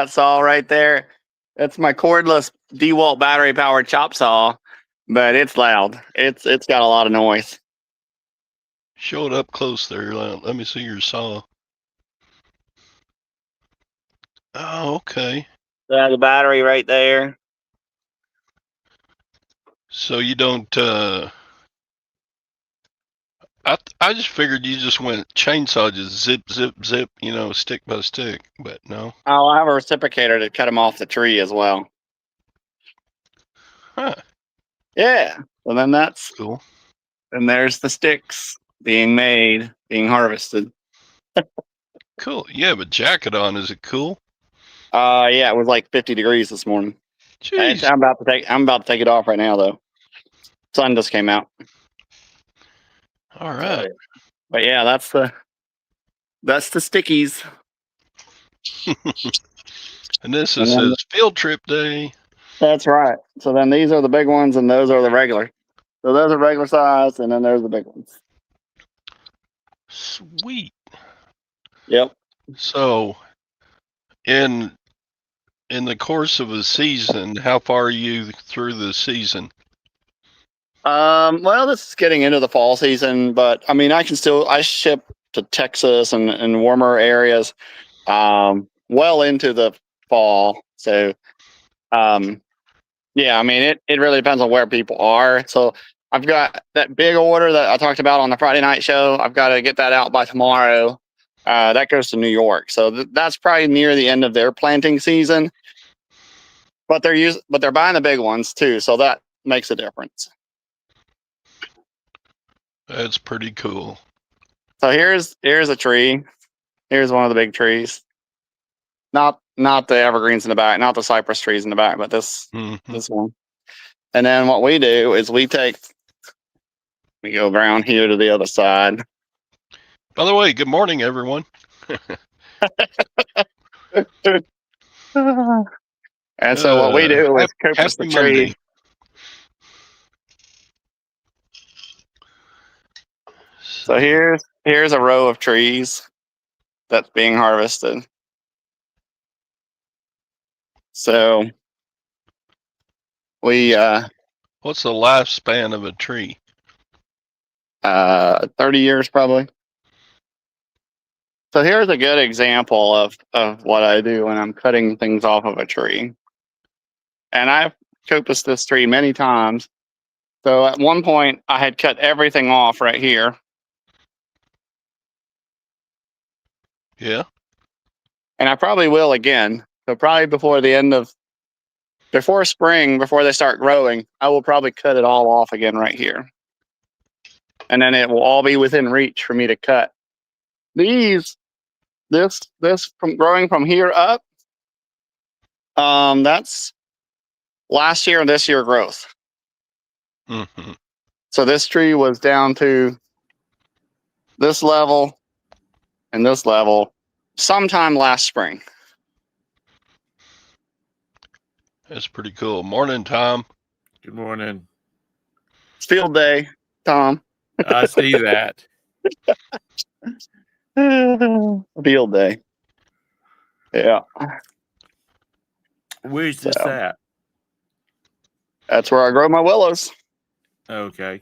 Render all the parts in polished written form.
saw right there. That's my cordless DeWalt battery powered chop saw, but it's loud. It's got a lot of noise. Show it up close there. Let me see your saw. Oh, okay. The battery right there. So you don't. I just figured you just went chainsaw, just zip, zip, zip. Stick by stick. But no. Oh, I have a reciprocator to cut them off the tree as well. Huh. Yeah. Well, then that's Cool. and there's the sticks being made, being harvested. Cool. You have a jacket on. Is it cool? Yeah, it was like 50 degrees this morning. Jeez. I'm about to take it off right now though. Sun just came out. All right. But yeah, that's the stickies. And this And is then, his field trip day. that's right. So then these are the big ones, and those are the regular. So those are regular size, and then there's the big ones. Sweet. Yep. So, in the course of a season, how far are you through the season? Well, this is getting into the fall season, but I mean, I ship to Texas and warmer areas, well into the fall. So, yeah, I mean, it really depends on where people are. So I've got that big order that I talked about on the Friday night show. I've got to get that out by tomorrow. That goes to New York. So that's probably near the end of their planting season. But they're buying the big ones too. So that makes a difference. That's pretty cool. So here's a tree. Here's one of the big trees. Not the evergreens in the back, not the cypress trees in the back, but this one. And then what we do is we go around here to the other side. By the way, good morning, everyone. And so what we do is coppice the Happy tree. Monday. So here's a row of trees that's being harvested. So we what's the lifespan of a tree? 30 years probably. So here's a good example of what I do when I'm cutting things off of a tree. And I've copiced this tree many times. So at one point I had cut everything off right here. Yeah. And I probably will again. So probably before spring, before they start growing, I will probably cut it all off again right here. And then it will all be within reach for me to cut. This from growing from here up, that's last year and this year growth. Mm-hmm. So this tree was down to this level and this level sometime last spring. That's pretty cool. Morning, Tom. Good morning. It's field day, Tom. I see that. Field day. Yeah. Where's this at? That's where I grow my willows. Okay.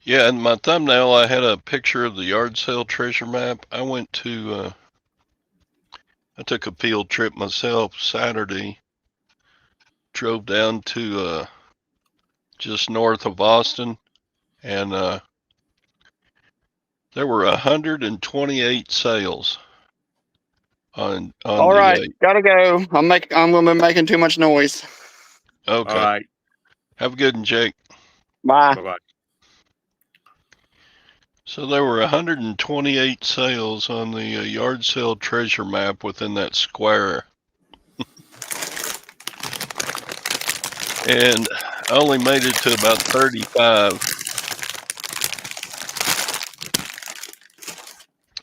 Yeah, in my thumbnail, I had a picture of the yard sale treasure map. I took a field trip myself Saturday. Drove down to just north of Austin, and there were 128 sales. On all right, gotta go. I'm gonna be making too much noise. Okay. All right. Have a good one, Jake. Bye. Bye-bye. So there were 128 sales on the yard sale treasure map within that square. And I only made it to about 35.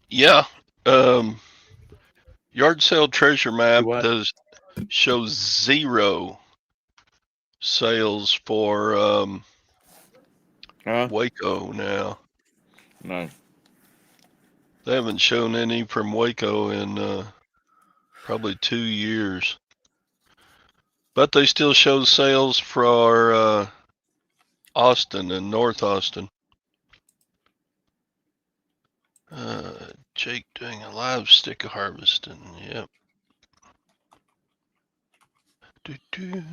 Yeah. Yard sale treasure map does show 0 sales for Waco now. No. They haven't shown any from Waco in Probably 2 years. But they still show sales for Austin and North Austin. Jake doing a live stick harvesting. Yep. Doo-doo.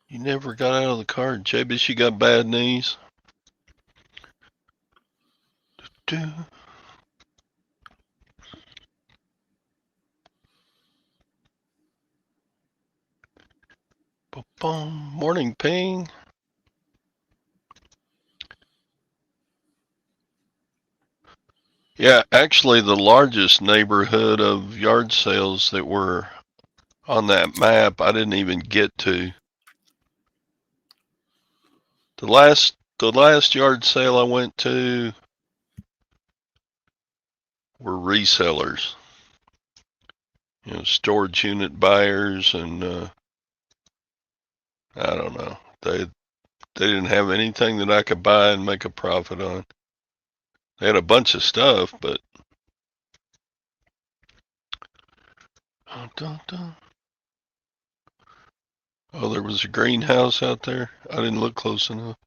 You never got out of the car, Jabez. You got bad knees. Doo-doo. Ba-bum. Morning, Ping. Yeah, actually, the largest neighborhood of yard sales that were on that map, I didn't even get to. The last yard sale I went to were resellers, storage unit buyers, and I don't know. They didn't have anything that I could buy and make a profit on. They had a bunch of stuff, but oh, there was a greenhouse out there. I didn't look close enough.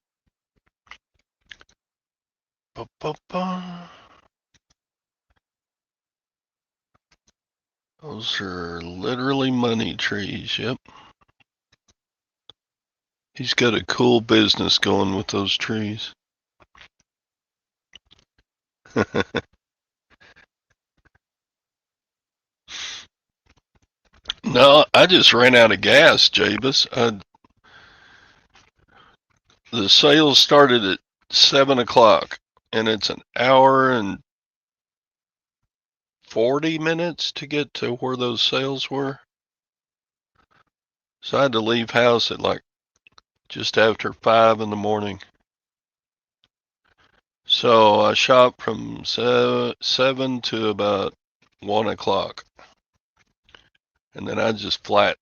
Ba-ba-ba. Those are literally money trees. Yep. He's got a cool business going with those trees. No, I just ran out of gas, Jabez. The sales started at 7 o'clock, and it's an hour and 40 minutes to get to where those sales were. So I had to leave house at like just after 5 in the morning. So I shopped from 7 to about 1 o'clock. And then I just flat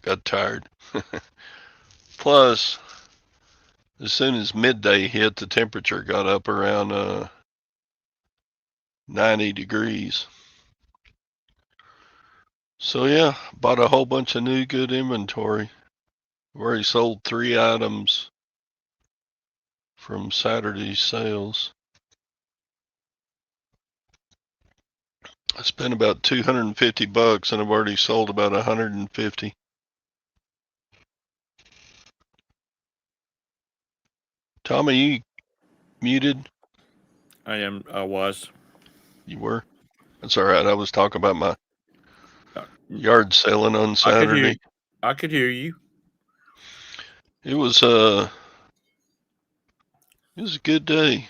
got tired. Plus, as soon as midday hit, the temperature got up around 90 degrees. So yeah, bought a whole bunch of new good inventory. I've already sold 3 items from Saturday's sales. I spent about $250 and I've already sold about 150. Tommy, you muted? I was. You were? That's all right. I was talking about my yard selling on Saturday. I could hear you. It was a good day.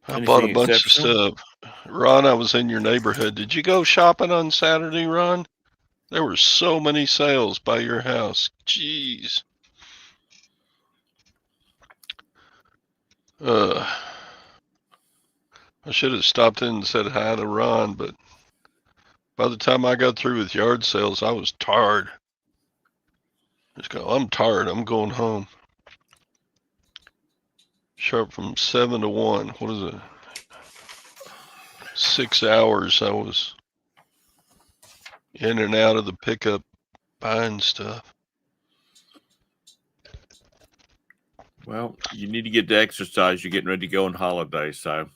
I bought a bunch of stuff. Ron, I was in your neighborhood. Did you go shopping on Saturday, Ron? There were so many sales by your house. Jeez. I should have stopped in and said hi to Ron, but by the time I got through with yard sales, I was tired. I'm tired. I'm going home. Sharp from 7 to 1. What is it? 6 hours I was in and out of the pickup buying stuff. Well, you need to get to exercise. You're getting ready to go on holiday, so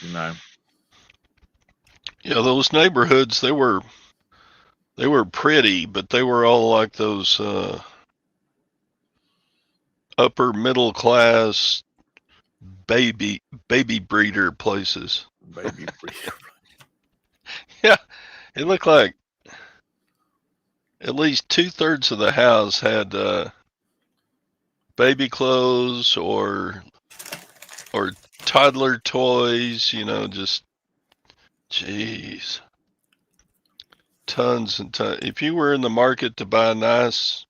Yeah, those neighborhoods, they were pretty, but they were all like those upper middle class baby breeder places. Baby breeder. Yeah, it looked like at least 2/3 of the house had baby clothes or toddler toys, just jeez. Tons and tons. If you were in the market to buy nice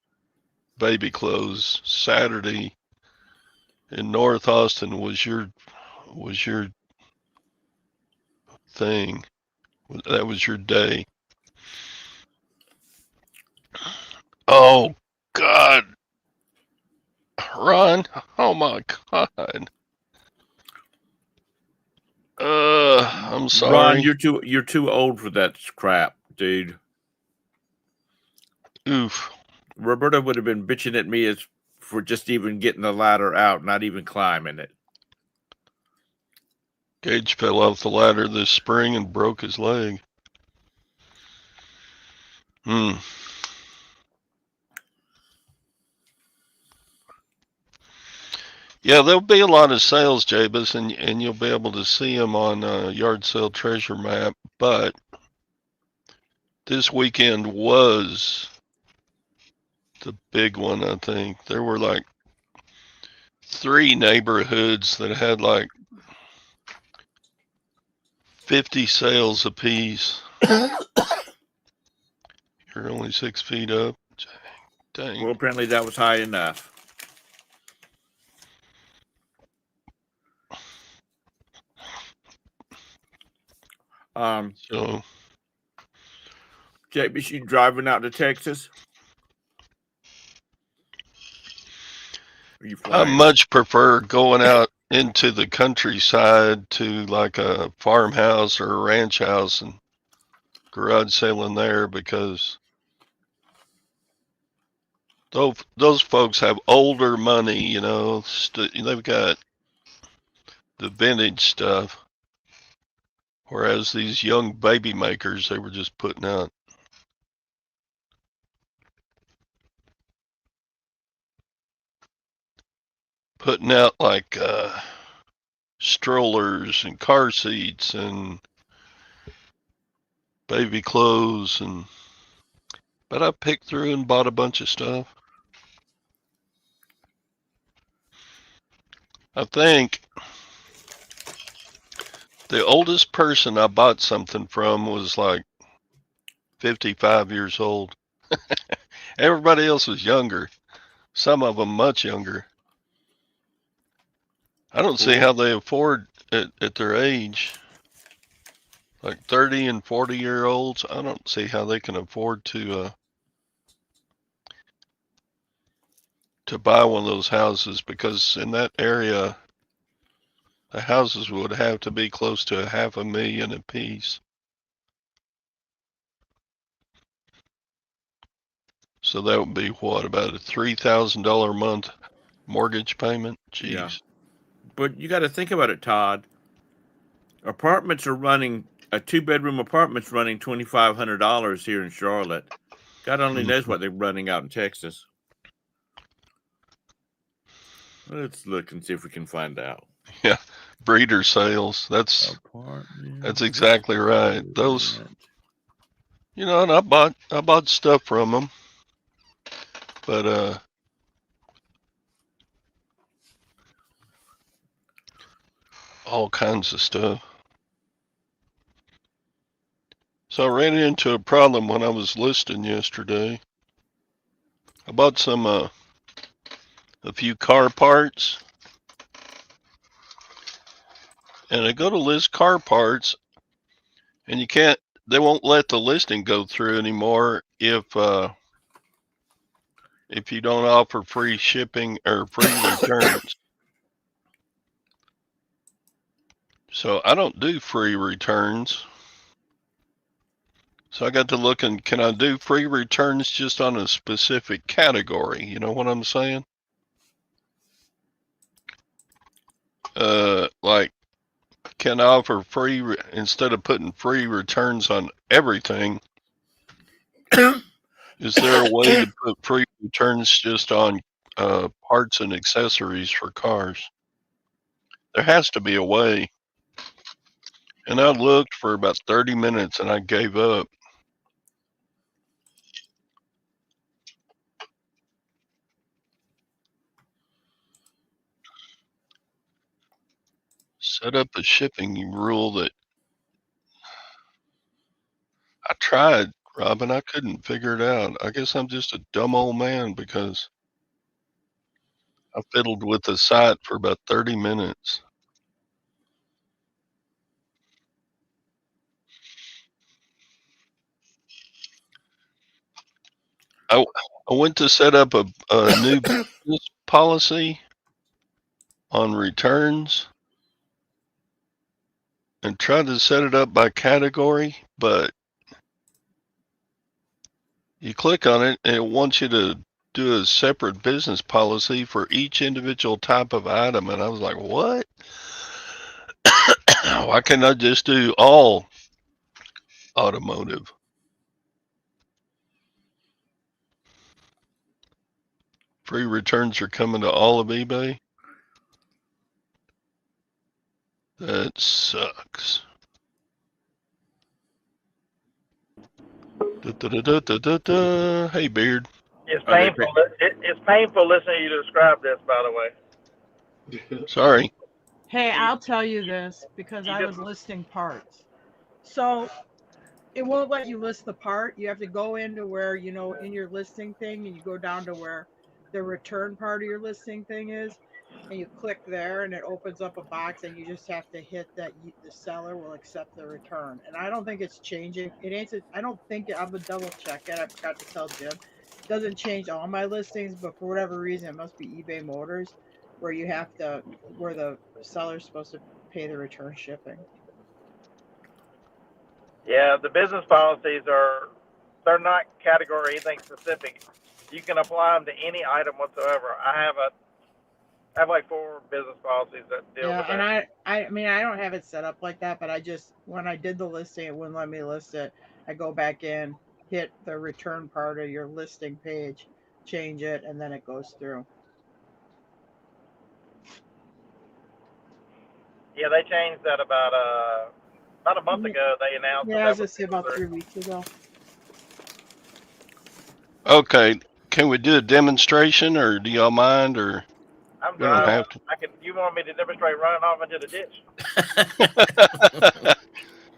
baby clothes, Saturday in North Austin was your thing. That was your day. Oh God. Ron, oh my God. I'm sorry. Ron, you're too old for that crap, dude. Oof. Roberta would have been bitching at me for just even getting the ladder out, not even climbing it. Gage fell off the ladder this spring and broke his leg. Yeah, there'll be a lot of sales, Jabez, and you'll be able to see them on Yard Sale Treasure Map. But this weekend was the big one, I think. There were like 3 neighborhoods that had like 50 sales apiece. You're only 6 feet up. Dang. Well, apparently that was high enough. So, JB, you driving out to Texas? I much prefer going out into the countryside to like a farmhouse or a ranch house and garage sailing there, because those folks have older money, you know. They've got the vintage stuff, whereas these young baby makers, they were just putting out like strollers and car seats and baby clothes, but I picked through and bought a bunch of stuff. I think the oldest person I bought something from was like 55 years old. Everybody else was younger. Some of them much younger. I don't see how they afford it at their age. Like 30 and 40-year-olds, I don't see how they can afford to buy one of those houses, because in that area, the houses would have to be close to $500,000 a piece. So that would be what, about a $3,000 a month mortgage payment? Jeez. Yeah. But you got to think about it, Todd. Apartments are running, a 2-bedroom apartment's running $2,500 here in Charlotte. God only knows what they're running out in Texas. Let's look and see if we can find out. Yeah, breeder sales. That's exactly right. Those, you know, and I bought stuff from them, but all kinds of stuff. So I ran into a problem when I was listing yesterday. I bought a few car parts, and I go to list car parts, and they won't let the listing go through anymore if you don't offer free shipping or free returns. So I don't do free returns. So I got to looking, can I do free returns just on a specific category? You know what I'm saying? Like, can I offer free, instead of putting free returns on everything, is there a way to put free returns just on parts and accessories for cars? There has to be a way. And I looked for about 30 minutes and I gave up. Set up a shipping rule that I tried, Robin. I couldn't figure it out. I guess I'm just a dumb old man, because I fiddled with the site for about 30 minutes. I went to set up a new business policy on returns and tried to set it up by category, but you click on it and it wants you to do a separate business policy for each individual type of item. And I was like, what? Why can't I just do all automotive? Free returns are coming to all of eBay. That sucks. Hey, Beard. It's painful. It's painful listening to you describe this. By the way, Sorry. Hey, I'll tell you this because I was listing parts. So it won't let you list the part. You have to go into where, in your listing thing, and you go down to where the return part of your listing thing is, and you click there, and it opens up a box, and you just have to hit that the seller will accept the return. And I don't think it's changing. It ain't. I don't think I'm gonna double check it. I forgot to tell Jim. It doesn't change all my listings, but for whatever reason, it must be eBay Motors, where where the seller's supposed to pay the return shipping. yeah, the business policies they're not category anything specific. You can apply them to any item whatsoever. I have like 4 business policies that deal with that. And I mean, I don't have it set up like that, but when I did the listing, it wouldn't let me list it. I go back in, hit the return part of your listing page, change it, and then it goes through. Yeah, they changed that about a month ago. They announced. Yeah, I was just about 3 weeks ago. Okay. Can we do a demonstration, or do y'all mind, or I'm we don't driving. have to? You want me to demonstrate running off into the ditch?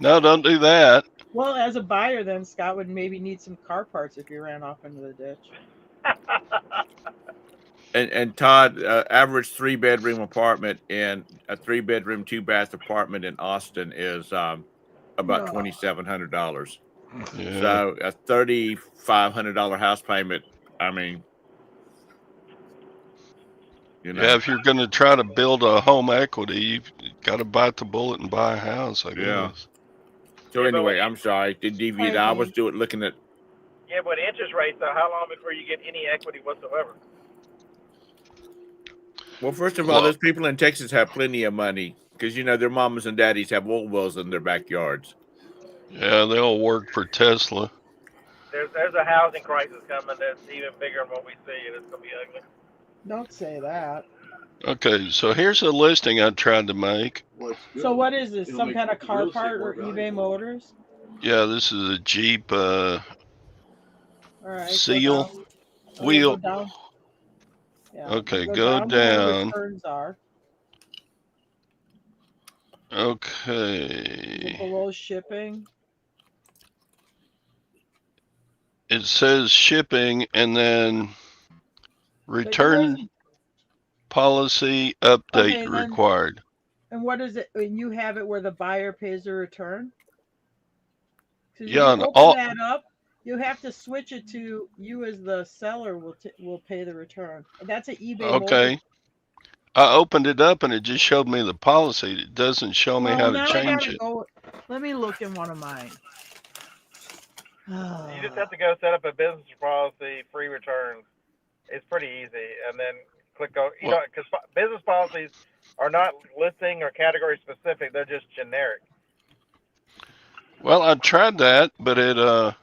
No, don't do that. Well, as a buyer, then Scott would maybe need some car parts if you ran off into the ditch. And Todd, average 3-bedroom apartment in a 3-bedroom, 2-bath apartment in Austin is about $2,700. Yeah. So a $3,500 house payment. I mean, Yeah, if you're going to try to build a home equity, you've got to bite the bullet and buy a house, I guess. Yeah. So anyway, I'm sorry to deviate. I was looking at. Yeah, but interest rates. How long before you get any equity whatsoever? Well, first of all, those people in Texas have plenty of money because their mamas and daddies have oil wells in their backyards. Yeah, they all work for Tesla. There's a housing crisis coming that's even bigger than what we see, and it's gonna be ugly. Don't say that. Okay, so here's a listing I tried to make. So what is this? Some kind of car part or eBay Motors? Yeah, this is a Jeep All right, Seal wheel. wheel. Go down. Yeah, Okay, go down. where returns are. Okay. Below shipping. It says shipping and then return policy update required. And what is it? And you have it where the buyer pays the return? Yeah, you open that up, you have to switch it to you as the seller will pay the return. That's an eBay. Okay. Motor. I opened it up and it just showed me the policy. It doesn't show me how to change it. Let me look in one of mine. You just have to go set up a business policy, free returns. It's pretty easy, and then click on. Because business policies are not listing or category specific; they're just generic. Well, I tried that, but it You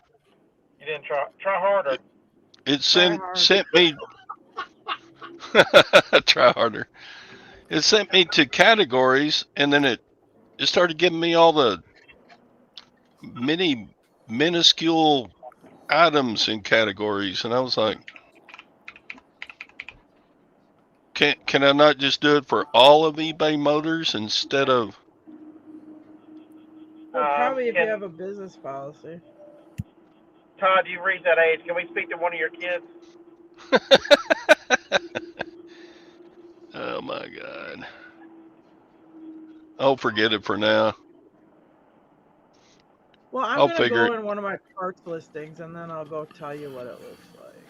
didn't try harder. It sent me. Try harder. It sent me to categories, and then it started giving me all the minuscule items in categories, and I was like, can I not just do it for all of eBay Motors instead of? Well, probably if you have a business policy. Todd, you've reached that age. Can we speak to one of your kids? Oh my God. I'll forget it for now. Well, I'm going to go in one of my parts listings, and then I'll go tell you what it looks like.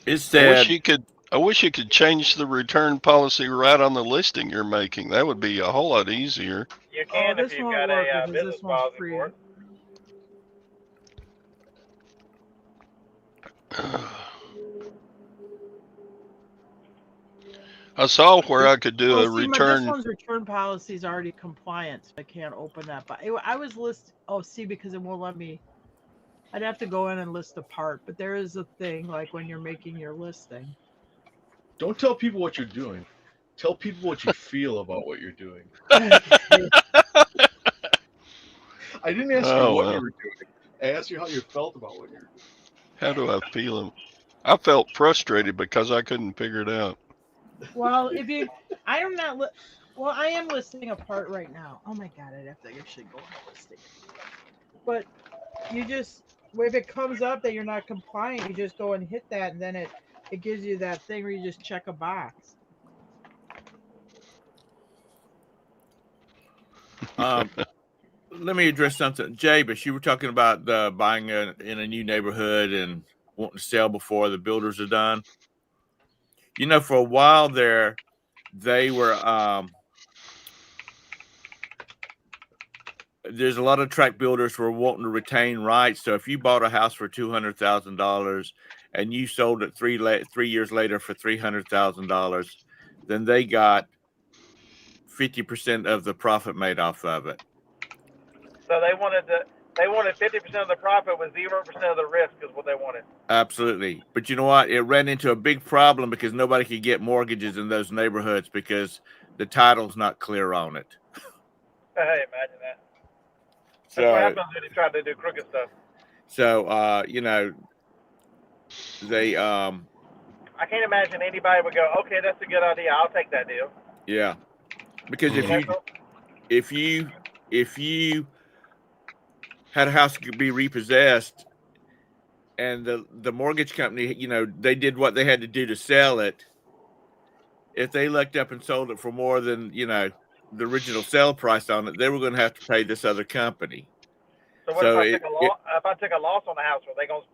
It I wish said, you could. I wish you could change the return policy right on the listing you're making. That would be a whole lot easier. You Oh, can if this you've won't got work a because business this one's policy free. for it. I saw where I could do Well, a see, this return. one's return policy is already compliant, so I can't open that. But I was list. Oh, see, because it won't let me. I'd have to go in and list a part. But there is a thing like when you're making your listing. Don't tell people what you're doing. Tell people what you feel about what you're doing. Okay. I didn't ask you Oh what you well. were doing. I asked you how you felt about what you were doing. How do I feel? I felt frustrated because I couldn't figure it out. Well, if you, I am not. Well, I am listing a part right now. Oh my god, I'd have to actually go on listing. But you just, if it comes up that you're not compliant, you just go and hit that, and then it gives you that thing where you just check a box. let me address something. Jabus, you were talking about buying in a new neighborhood and wanting to sell before the builders are done. You know, for a while there, they were there's a lot of tract builders were wanting to retain rights. So if you bought a house for $200,000 and you sold it 3 years later for $300,000, then they got 50% of the profit made off of it. So they wanted 50% of the profit with 0% of the risk is what they wanted. Absolutely. But you know what? It ran into a big problem because nobody could get mortgages in those neighborhoods because the title's not clear on it. Hey, imagine that. That's So, what happens when you try to do crooked stuff. so you know, they I can't imagine anybody would go, okay, that's a good idea. I'll take that deal. yeah. Because if you had a house that could be repossessed and the mortgage company, you know, they did what they had to do to sell it. If they looked up and sold it for more than, you know, the original sale price on it, they were going to have to pay this other company. So what if I took a loss on the house? Were they going to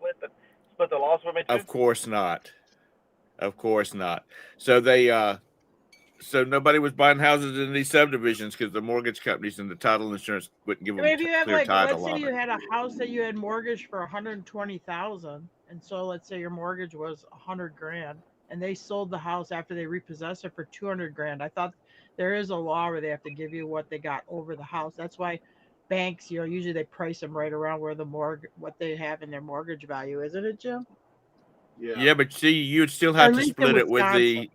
split the loss with me too? Of course not. Of course not. So they so nobody was buying houses in these subdivisions because the mortgage companies and the title insurance wouldn't give them Maybe you have clear like, title let's say on you it. had a house that you had mortgaged for 120,000, and so let's say your mortgage was 100 grand, and they sold the house after they repossessed it for 200 grand. I thought there is a law where they have to give you what they got over the house. That's why banks, you know, usually they price them right around where what they have in their mortgage value, isn't it, Jim? Yeah, but see, you'd still Or have at to least in split it with Wisconsin.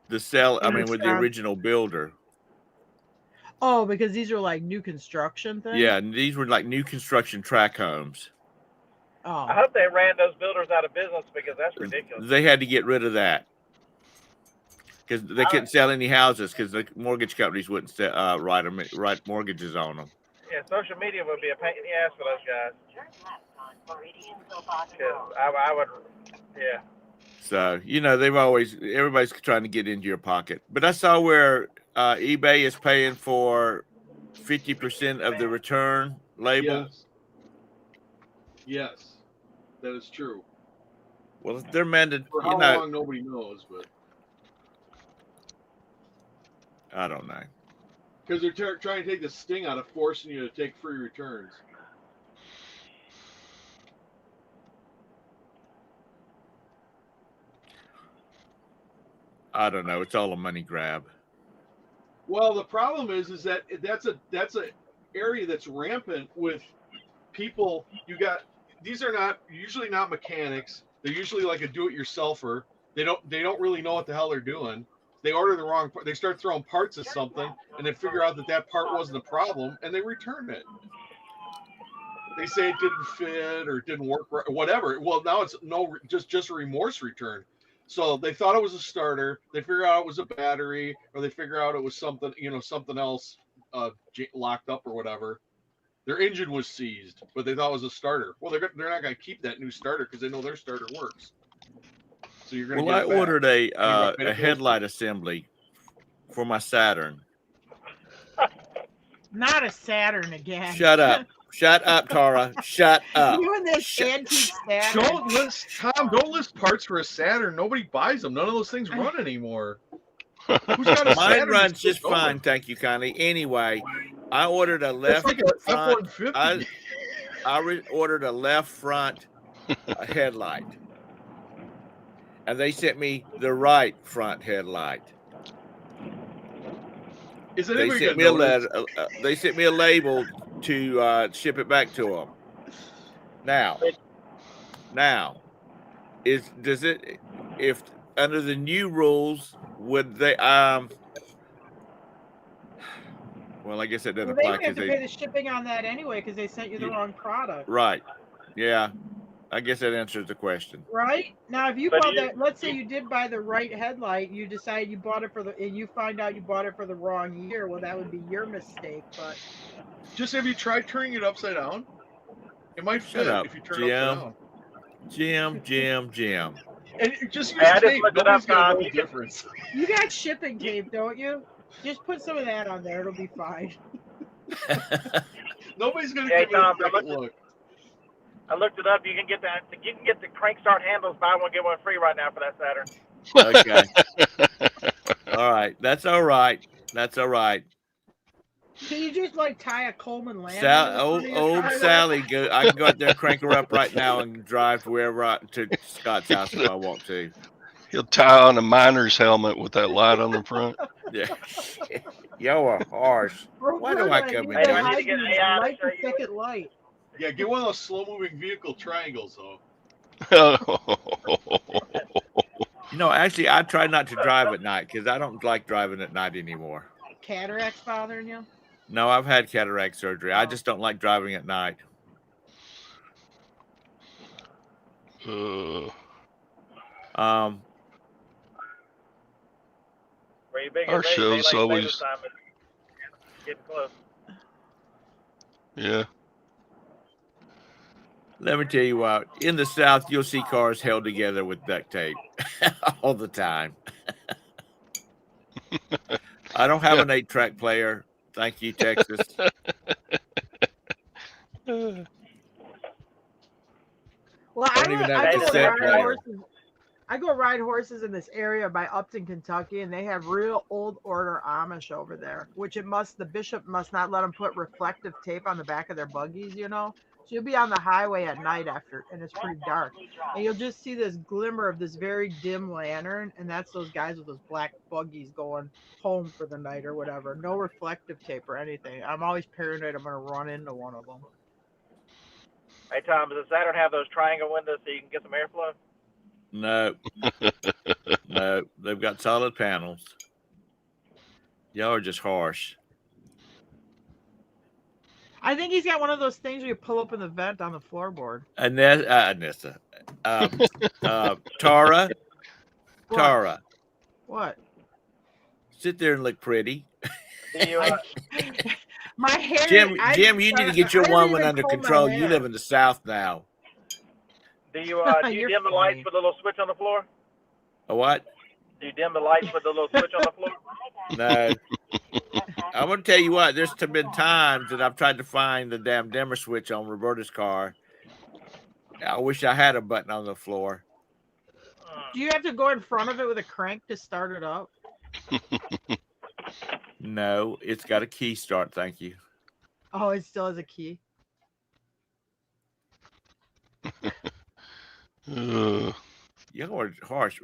the sell. I In mean, with the Wisconsin. original builder. Oh, because these are like new construction things. Yeah, and these were like new construction tract homes. Oh. I hope they ran those builders out of business because that's ridiculous. They had to get rid of that because they couldn't sell any houses because the mortgage companies wouldn't write mortgages on them. Yeah, social media would be a pain in the ass for those guys. I would, yeah. So, you know, everybody's trying to get into your pocket. But I saw where eBay is paying for 50% of the return label. Yes, that is true. Well, they're mandated. For how long, nobody knows, but I don't know. Because they're trying to take the sting out of forcing you to take free returns. I don't know. It's all a money grab. Well, the problem is that that's a area that's rampant with people. These are usually not mechanics. They're usually like a do-it-yourselfer. They don't really know what the hell they're doing. They order the wrong part. They start throwing parts of something, and they figure out that part wasn't the problem, and they return it. They say it didn't fit or it didn't work right, whatever. Well, now it's just a remorse return. So they thought it was a starter. They figure out it was a battery, or they figure out it was something else locked up or whatever. Their engine was seized, but they thought it was a starter. Well, they're not going to keep that new starter because they know their starter works. So you're going to Well, get it I ordered back. a headlight assembly for my Saturn. Not a Saturn again. Shut up. Shut up, Tara. Shut up. You and this antique Saturn. Don't list parts for a Saturn. Nobody buys them. None of those things run anymore. Who's got a Mine Saturn runs that's still just fine, going? thank you kindly. Anyway, I ordered a It's left like a front. F-150. Ordered a left front headlight, and they sent me the right front headlight. Is They anybody sent gonna me a notice? letter. They sent me a label to ship it back to them. Now, if under the new rules would they well, I guess it doesn't Well, they apply would have because to pay the shipping on that anyway because they sent you the wrong product. right. Yeah, I guess that answers the question. Right? Now, if you But bought you- that, let's say you did buy the right headlight, you decide you bought it and you find out you bought it for the wrong year, well, that would be your mistake. But Just have you tried turning it upside down? It might Shut fit up, if you turn Jim. it upside down. Jim. And just use Hey, I just tape. looked it Nobody's up, gonna Tom. know the You can- difference. you got shipping tape, don't you? Just put some of that on there; it'll be fine. Nobody's gonna Hey, give it a Tom, second look. I looked it up. You can get that. You can get the crank start handles. Buy one get one free right now for that Saturn. Okay. All right. That's all right. Can you just like tie a Coleman lantern? Old Sally, I can go out there and crank her up right now and drive to Scott's house if I want to. He'll tie on a miner's helmet with that light on the front. Yeah. Y'all are harsh. Why do I come in Hey, do here? I need to get AI to Light show the you? second light. Yeah, get one of those slow-moving vehicle triangles, though. Actually, I try not to drive at night because I don't like driving at night anymore. Cataracts bothering you? No, I've had cataract surgery. I just don't like driving at night. Where you big Our as they, show's daylight always- savings time is getting close. Yeah. Let me tell you what, in the South, you'll see cars held together with duct tape all the time. I don't have an 8-track player. Thank you, Texas. Well, Don't even have a cassette player. I go ride horses in this area by Upton, Kentucky, and they have real old order Amish over there, which the bishop must not let them put reflective tape on the back of their buggies, So you'll be on the highway at night and it's pretty dark. And you'll just see this glimmer of this very dim lantern, and that's those guys with those black buggies going home for the night or whatever. No reflective tape or anything. I'm always paranoid I'm going to run into one of them. Hey, Tom, does the Saturn have those triangle windows so you can get some airflow? No. No, they've got solid panels. Y'all are just harsh. I think he's got one of those things where you pull open the vent on the floorboard. Anissa. Tara. What? Tara. What? Sit there and look pretty. Do you, My hair. Jim, you need to get your I don't woman even under comb my control. You hair. live in the South now. do you You're dim the funny. lights with a little switch on the floor? A what? Do you dim the lights with a little switch on the floor? No. I'm gonna tell you what. There's been times that I've tried to find the damn dimmer switch on Roberta's car. I wish I had a button on the floor. Do you have to go in front of it with a crank to start it up? No, it's got a key start. Thank you. Oh, it still has a key. Y'all are harsh.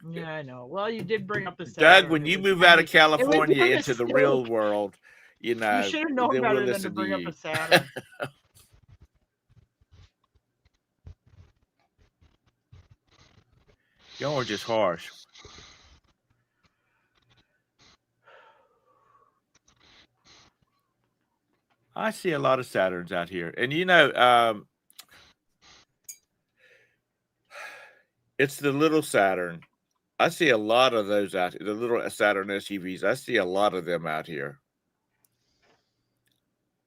Yeah, I know. Well, you did bring up the Doug, Saturn. when It you was move out of funny. California your into the mistake. real world, you know, You should have known then better we'll than to listen bring up you. a Saturn. Y'all are just harsh. I see a lot of Saturns out here, and it's the little Saturn. I see a lot of those out here. The little Saturn SUVs. I see a lot of them out here.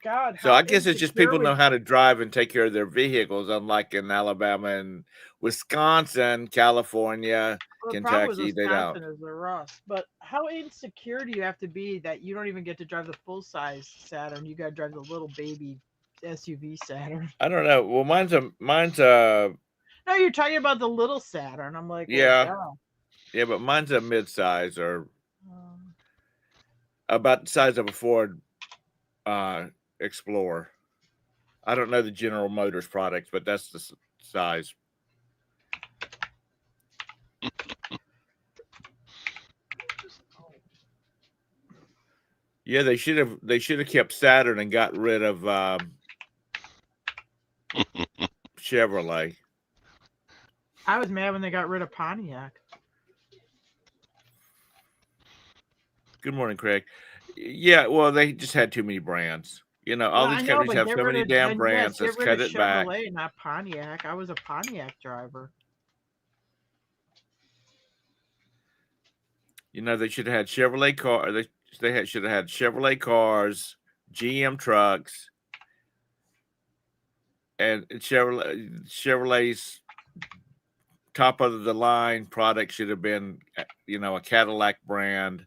God. So how I guess it's just people insecure know how to drive and take care of their vehicles, unlike in Alabama and Wisconsin, California, Well, the problem with Kentucky. They don't. Wisconsin is the rust. But how insecure do you have to be that you don't even get to drive the full size Saturn? You got to drive the little baby SUV Saturn. I don't know. Well, mine's a No, you're talking about the little Saturn. I'm like, yeah, well, yeah, but mine's a mid-size or duh. about the size of a Ford Explorer. I don't know the General Motors products, but that's the size. Yeah, they should have kept Saturn and got rid of Chevrolet. I was mad when they got rid of Pontiac. Good morning, Craig. Yeah, well, they just had too many brands. You know, all Well, I these know, companies but have get so rid many of damn and brands. yes, Let's get rid cut of it back. Chevrolet, not Pontiac. I was a Pontiac driver. You know, they should have had Chevrolet car. They should have had Chevrolet cars, GM trucks, and Chevrolet's top of the line product should have been, you know, a Cadillac brand,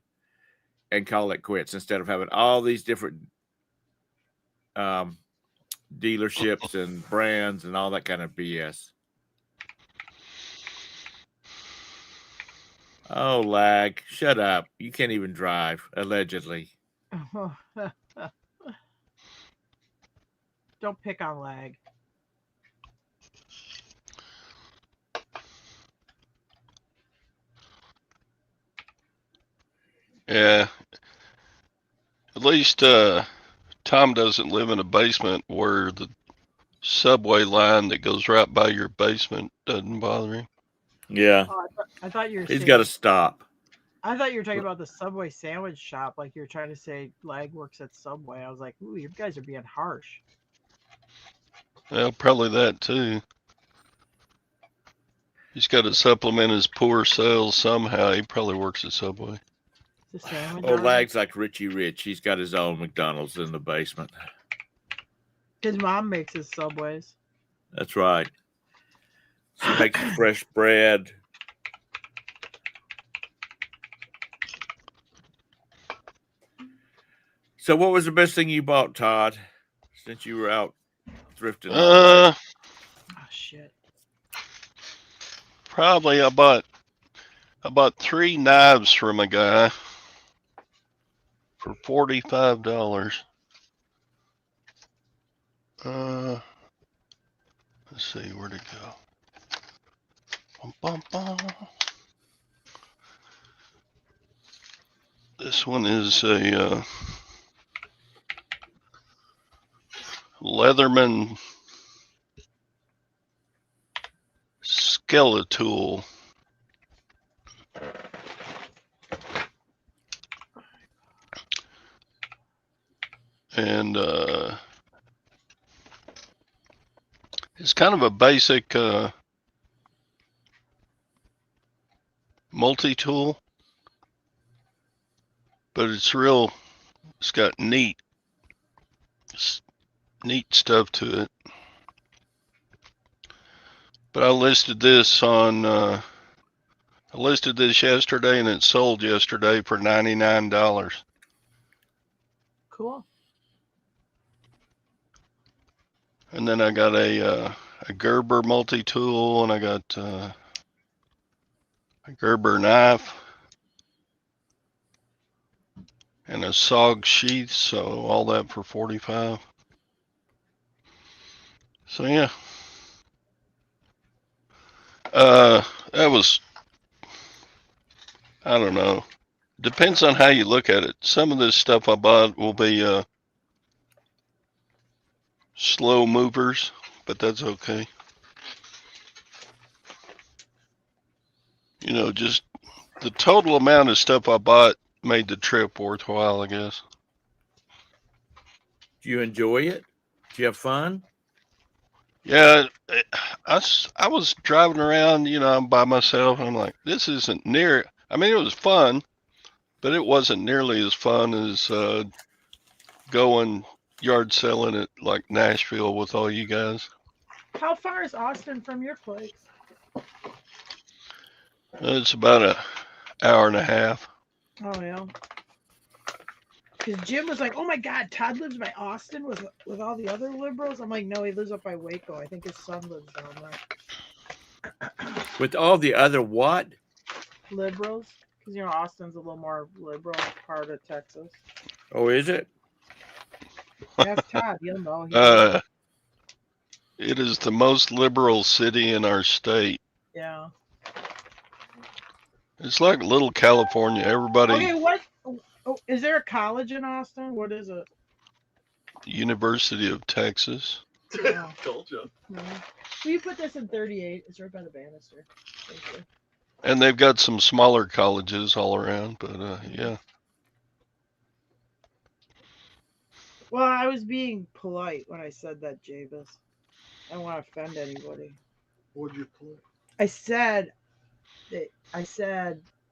and call it quits instead of having all these different dealerships and brands and all that kind of BS. Oh, lag! Shut up! You can't even drive, allegedly. Don't pick on lag. Yeah. At least Tom doesn't live in a basement where the subway line that goes right by your basement doesn't bother him. Yeah, Oh, I thought you were he's saying. got to stop. I thought you were talking about the Subway sandwich shop, like you were trying to say lag works at Subway. I was like, ooh, you guys are being harsh. Well, probably that too. He's got to supplement his poor sales somehow. He probably works at Subway. The sandwich. Oh, lag's like Richie Rich. He's got his own McDonald's in the basement. His mom makes his Subways. That's right. She makes fresh bread. So, what was the best thing you bought, Todd, since you were out thrifting? Oh shit! Probably I bought 3 knives from a guy for $45. Let's see, where'd it go? Bum, bum, bum. This one is a Leatherman Skeletool. And it's kind of a basic multi-tool, but it's got neat stuff to it. But I listed this yesterday, and it sold yesterday for $99. Cool. And then I got a Gerber multi-tool, and I got a Gerber knife and a SOG sheath, so all that for $45. So yeah, that was, I don't know. Depends on how you look at it. Some of this stuff I bought will be slow movers, but that's okay. You know, just the total amount of stuff I bought made the trip worthwhile, I guess. Do you enjoy it? Do you have fun? Yeah, I was driving around, you know, I'm by myself, and I'm like, this isn't near. I mean, it was fun, but it wasn't nearly as fun as going yard selling at like Nashville with all you guys. How far is Austin from your place? It's about an hour and a half. Oh yeah. Because Jim was like, "Oh my God, Todd lives by Austin with all the other liberals." I'm like, "No, he lives up by Waco. I think his son lives down there." With all the other what? Liberals, because Austin's a little more liberal part of Texas. Oh, is it? Ask Todd, he'll know. It is the most liberal city in our state. Yeah. It's like little California. Everybody. Okay, what? Oh, is there a college in Austin? What is it? University of Texas. Oh. Told you. Will you put this in 38? It's right by the banister. Thank you. And they've got some smaller colleges all around, but yeah. Well, I was being polite when I said that, Javis. I don't want to offend anybody. What did you pull? I said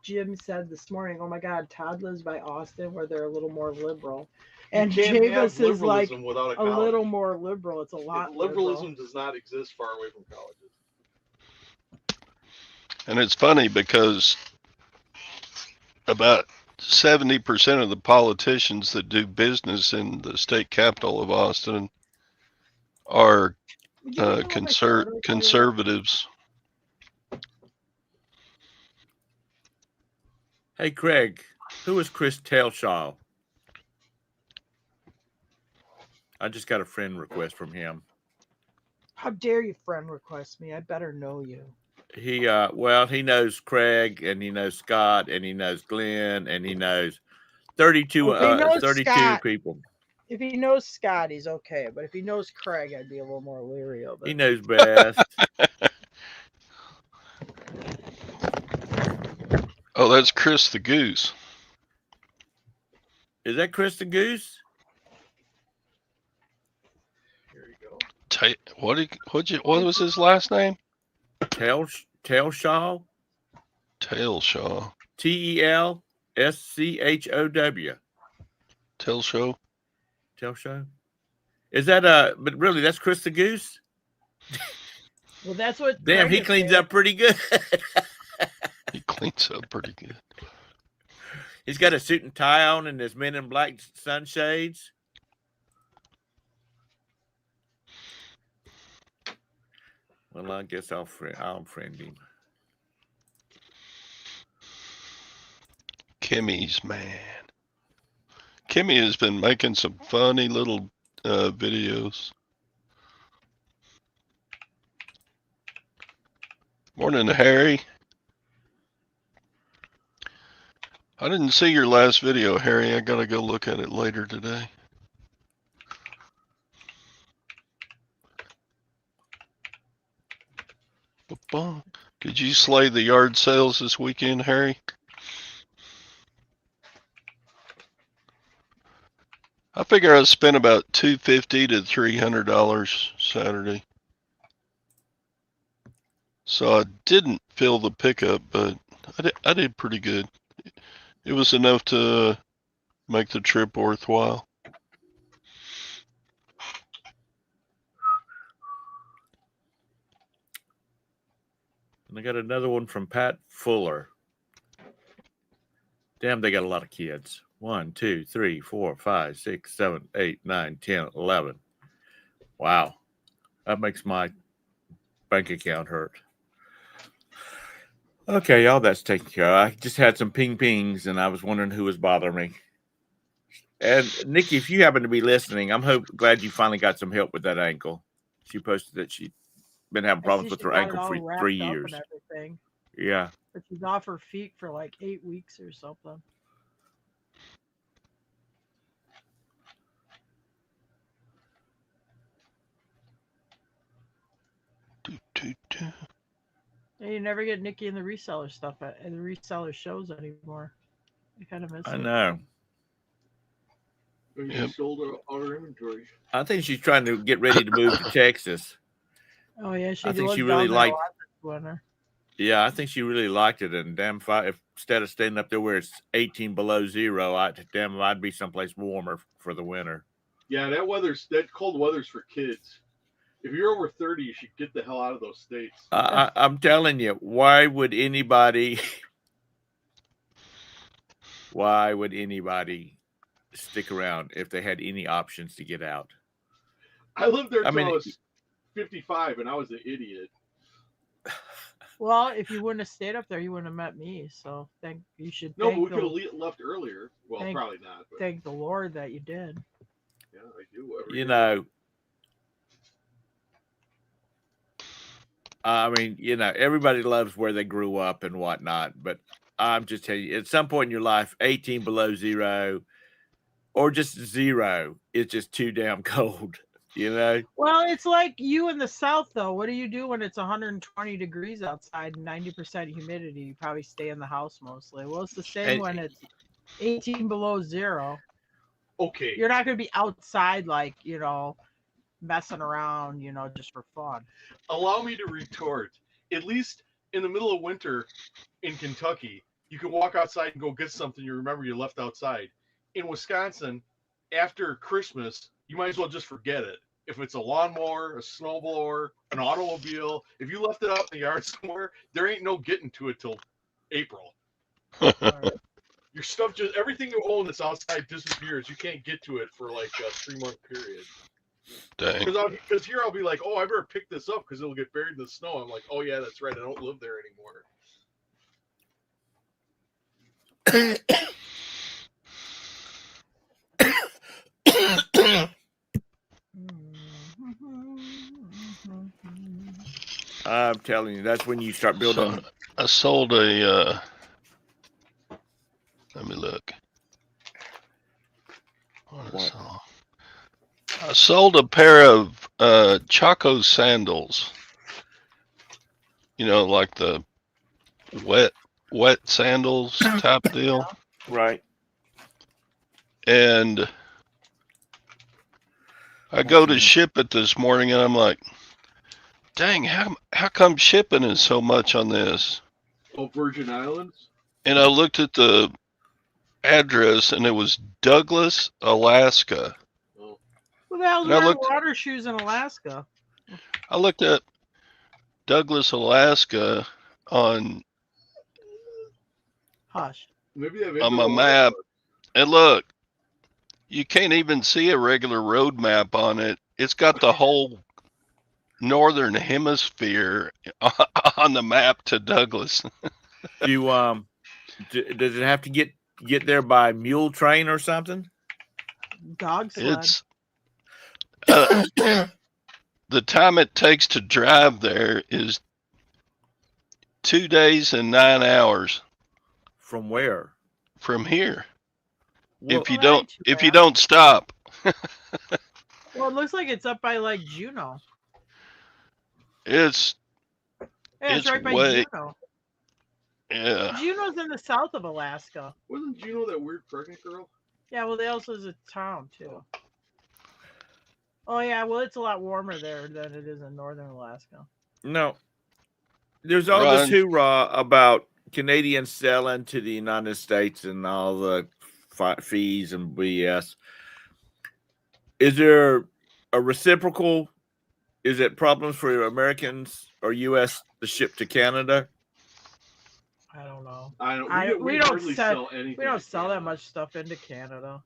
Jim said this morning, "Oh my God, Todd lives by Austin where they're a little more liberal." And Javis is like without a little more liberal. It's a lot. Liberalism liberal. does not exist far away from colleges. And it's funny because about 70% of the politicians that do business in the state capital of Austin are conservatives. Hey, Craig, who is Chris Telshaw? I just got a friend request from him. How dare you friend request me? I better know you. He knows Craig, and he knows Scott, and he knows Glenn, and he knows 32 Scott, people. If he knows Scott, he's okay. But if he knows Craig, I'd be a little more leery of it. He knows best. Oh, that's Chris the Goose. Is that Chris the Goose? Here you go. What was his last name? Telshaw. Tailshaw. Telschow. Tailshow. Telshaw. Is that but really that's Chris the Goose? Well, that's what. Damn, he cleans up pretty good. He cleans up pretty good. He's got a suit and tie on and his Men in Black sunshades. Well, I guess I'll friend him. Kimmy's man. Kimmy has been making some funny little videos. Morning, Harry. I didn't see your last video, Harry. I gotta go look at it later today. Did you slay the yard sales this weekend, Harry? I figure I spent about $250 to $300 Saturday. So I didn't fill the pickup, but I did pretty good. It was enough to make the trip worthwhile. And I got another one from Pat Fuller. Damn, they got a lot of kids. 1, 2, 3, 4, 5, 6, 7, 8, 9, 10, 11. Wow. That makes my bank account hurt. Okay, y'all, that's taken care of. I just had some pings, and I was wondering who was bothering me. And Nikki, if you happen to be listening, I'm glad you finally got some help with that ankle. She posted that she'd been having problems with her ankle for 3 years. Yeah. But she's off her feet for like 8 weeks or something. You never get Nikki and the reseller stuff at the reseller shows anymore. You kind of miss it. I know. You sold our inventory. I think she's trying to get ready to move to Texas. Oh yeah, I think she really liked. Yeah, I think she really liked it. And damn, if instead of staying up there where it's 18 below zero, I'd be someplace warmer for the winter. Yeah, that cold weather's for kids. If you're over 30, you should get the hell out of those states. I'm telling you, why would anybody stick around if they had any options to get out. I lived there I until I mean, was 55, and I was an idiot. Well, if you wouldn't have stayed up there, you wouldn't have met me. So you should No, but we thank could have left earlier. Well, thank- probably not. But thank the Lord that you did. yeah, I do. Every you year. know, I mean, you know, everybody loves where they grew up and whatnot, but I'm just telling you, at some point in your life, 18 below zero or just zero is just too damn cold, you know? Well, it's like you in the South, though. What do you do when it's 120 degrees outside and 90% humidity? You probably stay in the house mostly. Well, it's the same And- when it's 18 below zero. Okay. You're not going to be outside, like, you know, messing around, you know, just for fun. Allow me to retort. At least in the middle of winter in Kentucky, you can walk outside and go get something you remember you left outside. In Wisconsin, after Christmas, you might as well just forget it. If it's a lawnmower, a snowblower, an automobile, if you left it out in the yard somewhere, there ain't no getting to it till April. Your stuff just everything you own that's outside disappears. You can't get to it for like a 3-month period. Dang. Because here I'll be like, oh, I better pick this up because it'll get buried in the snow. I'm like, oh yeah, that's right. I don't live there anymore. I'm telling you, that's when you start building. So, I sold a. Let me look. What? I sold a pair of Chaco sandals. You know, like the wet sandals type deal. Right. And I go to ship it this morning, and I'm like, dang, how come shipping is so much on this? Oh, Virgin Islands? And I looked at the address, and it was Douglas, Alaska. Oh. Who the hell's And I wearing looked- water shoes in Alaska? I looked at Douglas, Alaska on Hush. Maybe they have on my indoor map, water. and look, you can't even see a regular road map on it. It's got the whole northern hemisphere on the map to Douglas. You does it have to get there by mule train or something? Dog sled. It's the time it takes to drive there is 2 days and 9 hours From where? from here. Well, if you that ain't too bad. don't stop. Well, it looks like it's up by like Juneau. It's Yeah, it's It's right by way- Juneau. yeah. Juneau's in the south of Alaska. Wasn't Juneau that weird pregnant girl? Yeah, well, they also is a town too. Oh yeah, well, it's a lot warmer there than it is in northern Alaska. no. There's all this Ron. hoorah about Canadians selling to the United States and all the fees and BS. Is there a reciprocal? Is it problems for Americans or U.S. to ship to Canada? I don't know. I don't. We don't hardly sell- sell anything. We don't to sell that Canada. much stuff into Canada.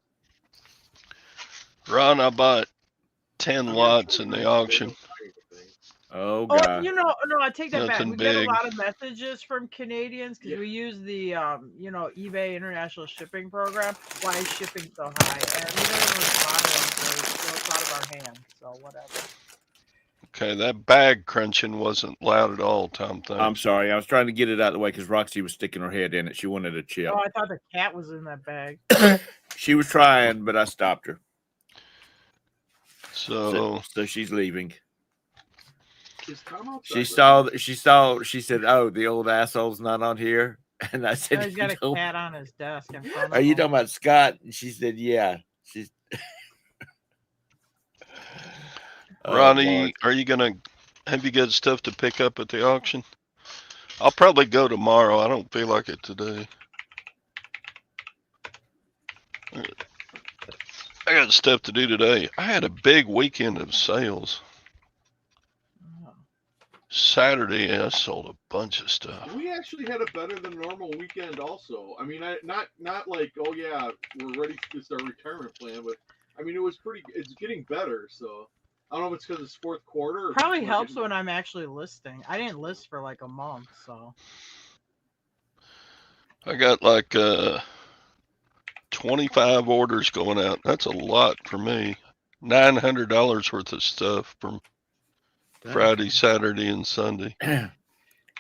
Ron, I bought 10 I mean, lots in they the don't auction. buy anything. Oh Oh, God! you know, no, I take that back. Nothing We get a big. lot of messages from Canadians because Yeah. we use the, eBay International Shipping Program. Why is shipping so high? And we don't even respond to them, so it's still out of our hands. So whatever. Okay, that bag crunching wasn't loud at all, Tom. I'm Thanks. sorry. I was trying to get it out of the way because Roxy was sticking her head in it. She wanted a chip. Oh, I thought the cat was in that bag. She was trying, but I stopped her. So So she's leaving. Is Tom outside She right saw. She said, "Oh, the old asshole's not on here." And I Oh, said, he's got a "You know- cat on his desk in front of Are you him. talking about Scott?" And she said, "Yeah." She's Oh, Ronnie, Lord. are you gonna have you got stuff to pick up at the auction? I'll probably go tomorrow. I don't feel like it today. I got stuff to do today. I had a big weekend of sales. Oh. Saturday, I sold a bunch of stuff. We actually had a better than normal weekend also. I mean, not like, oh yeah, we're ready to start retirement plan, but I mean, it's getting better. So I don't know if it's because it's fourth quarter. Or Probably people are helps getting- when I'm actually listing. I didn't list for like a month, so. I got like 25 orders going out. That's a lot for me. $900 worth of stuff from Friday, Saturday, and Sunday. You're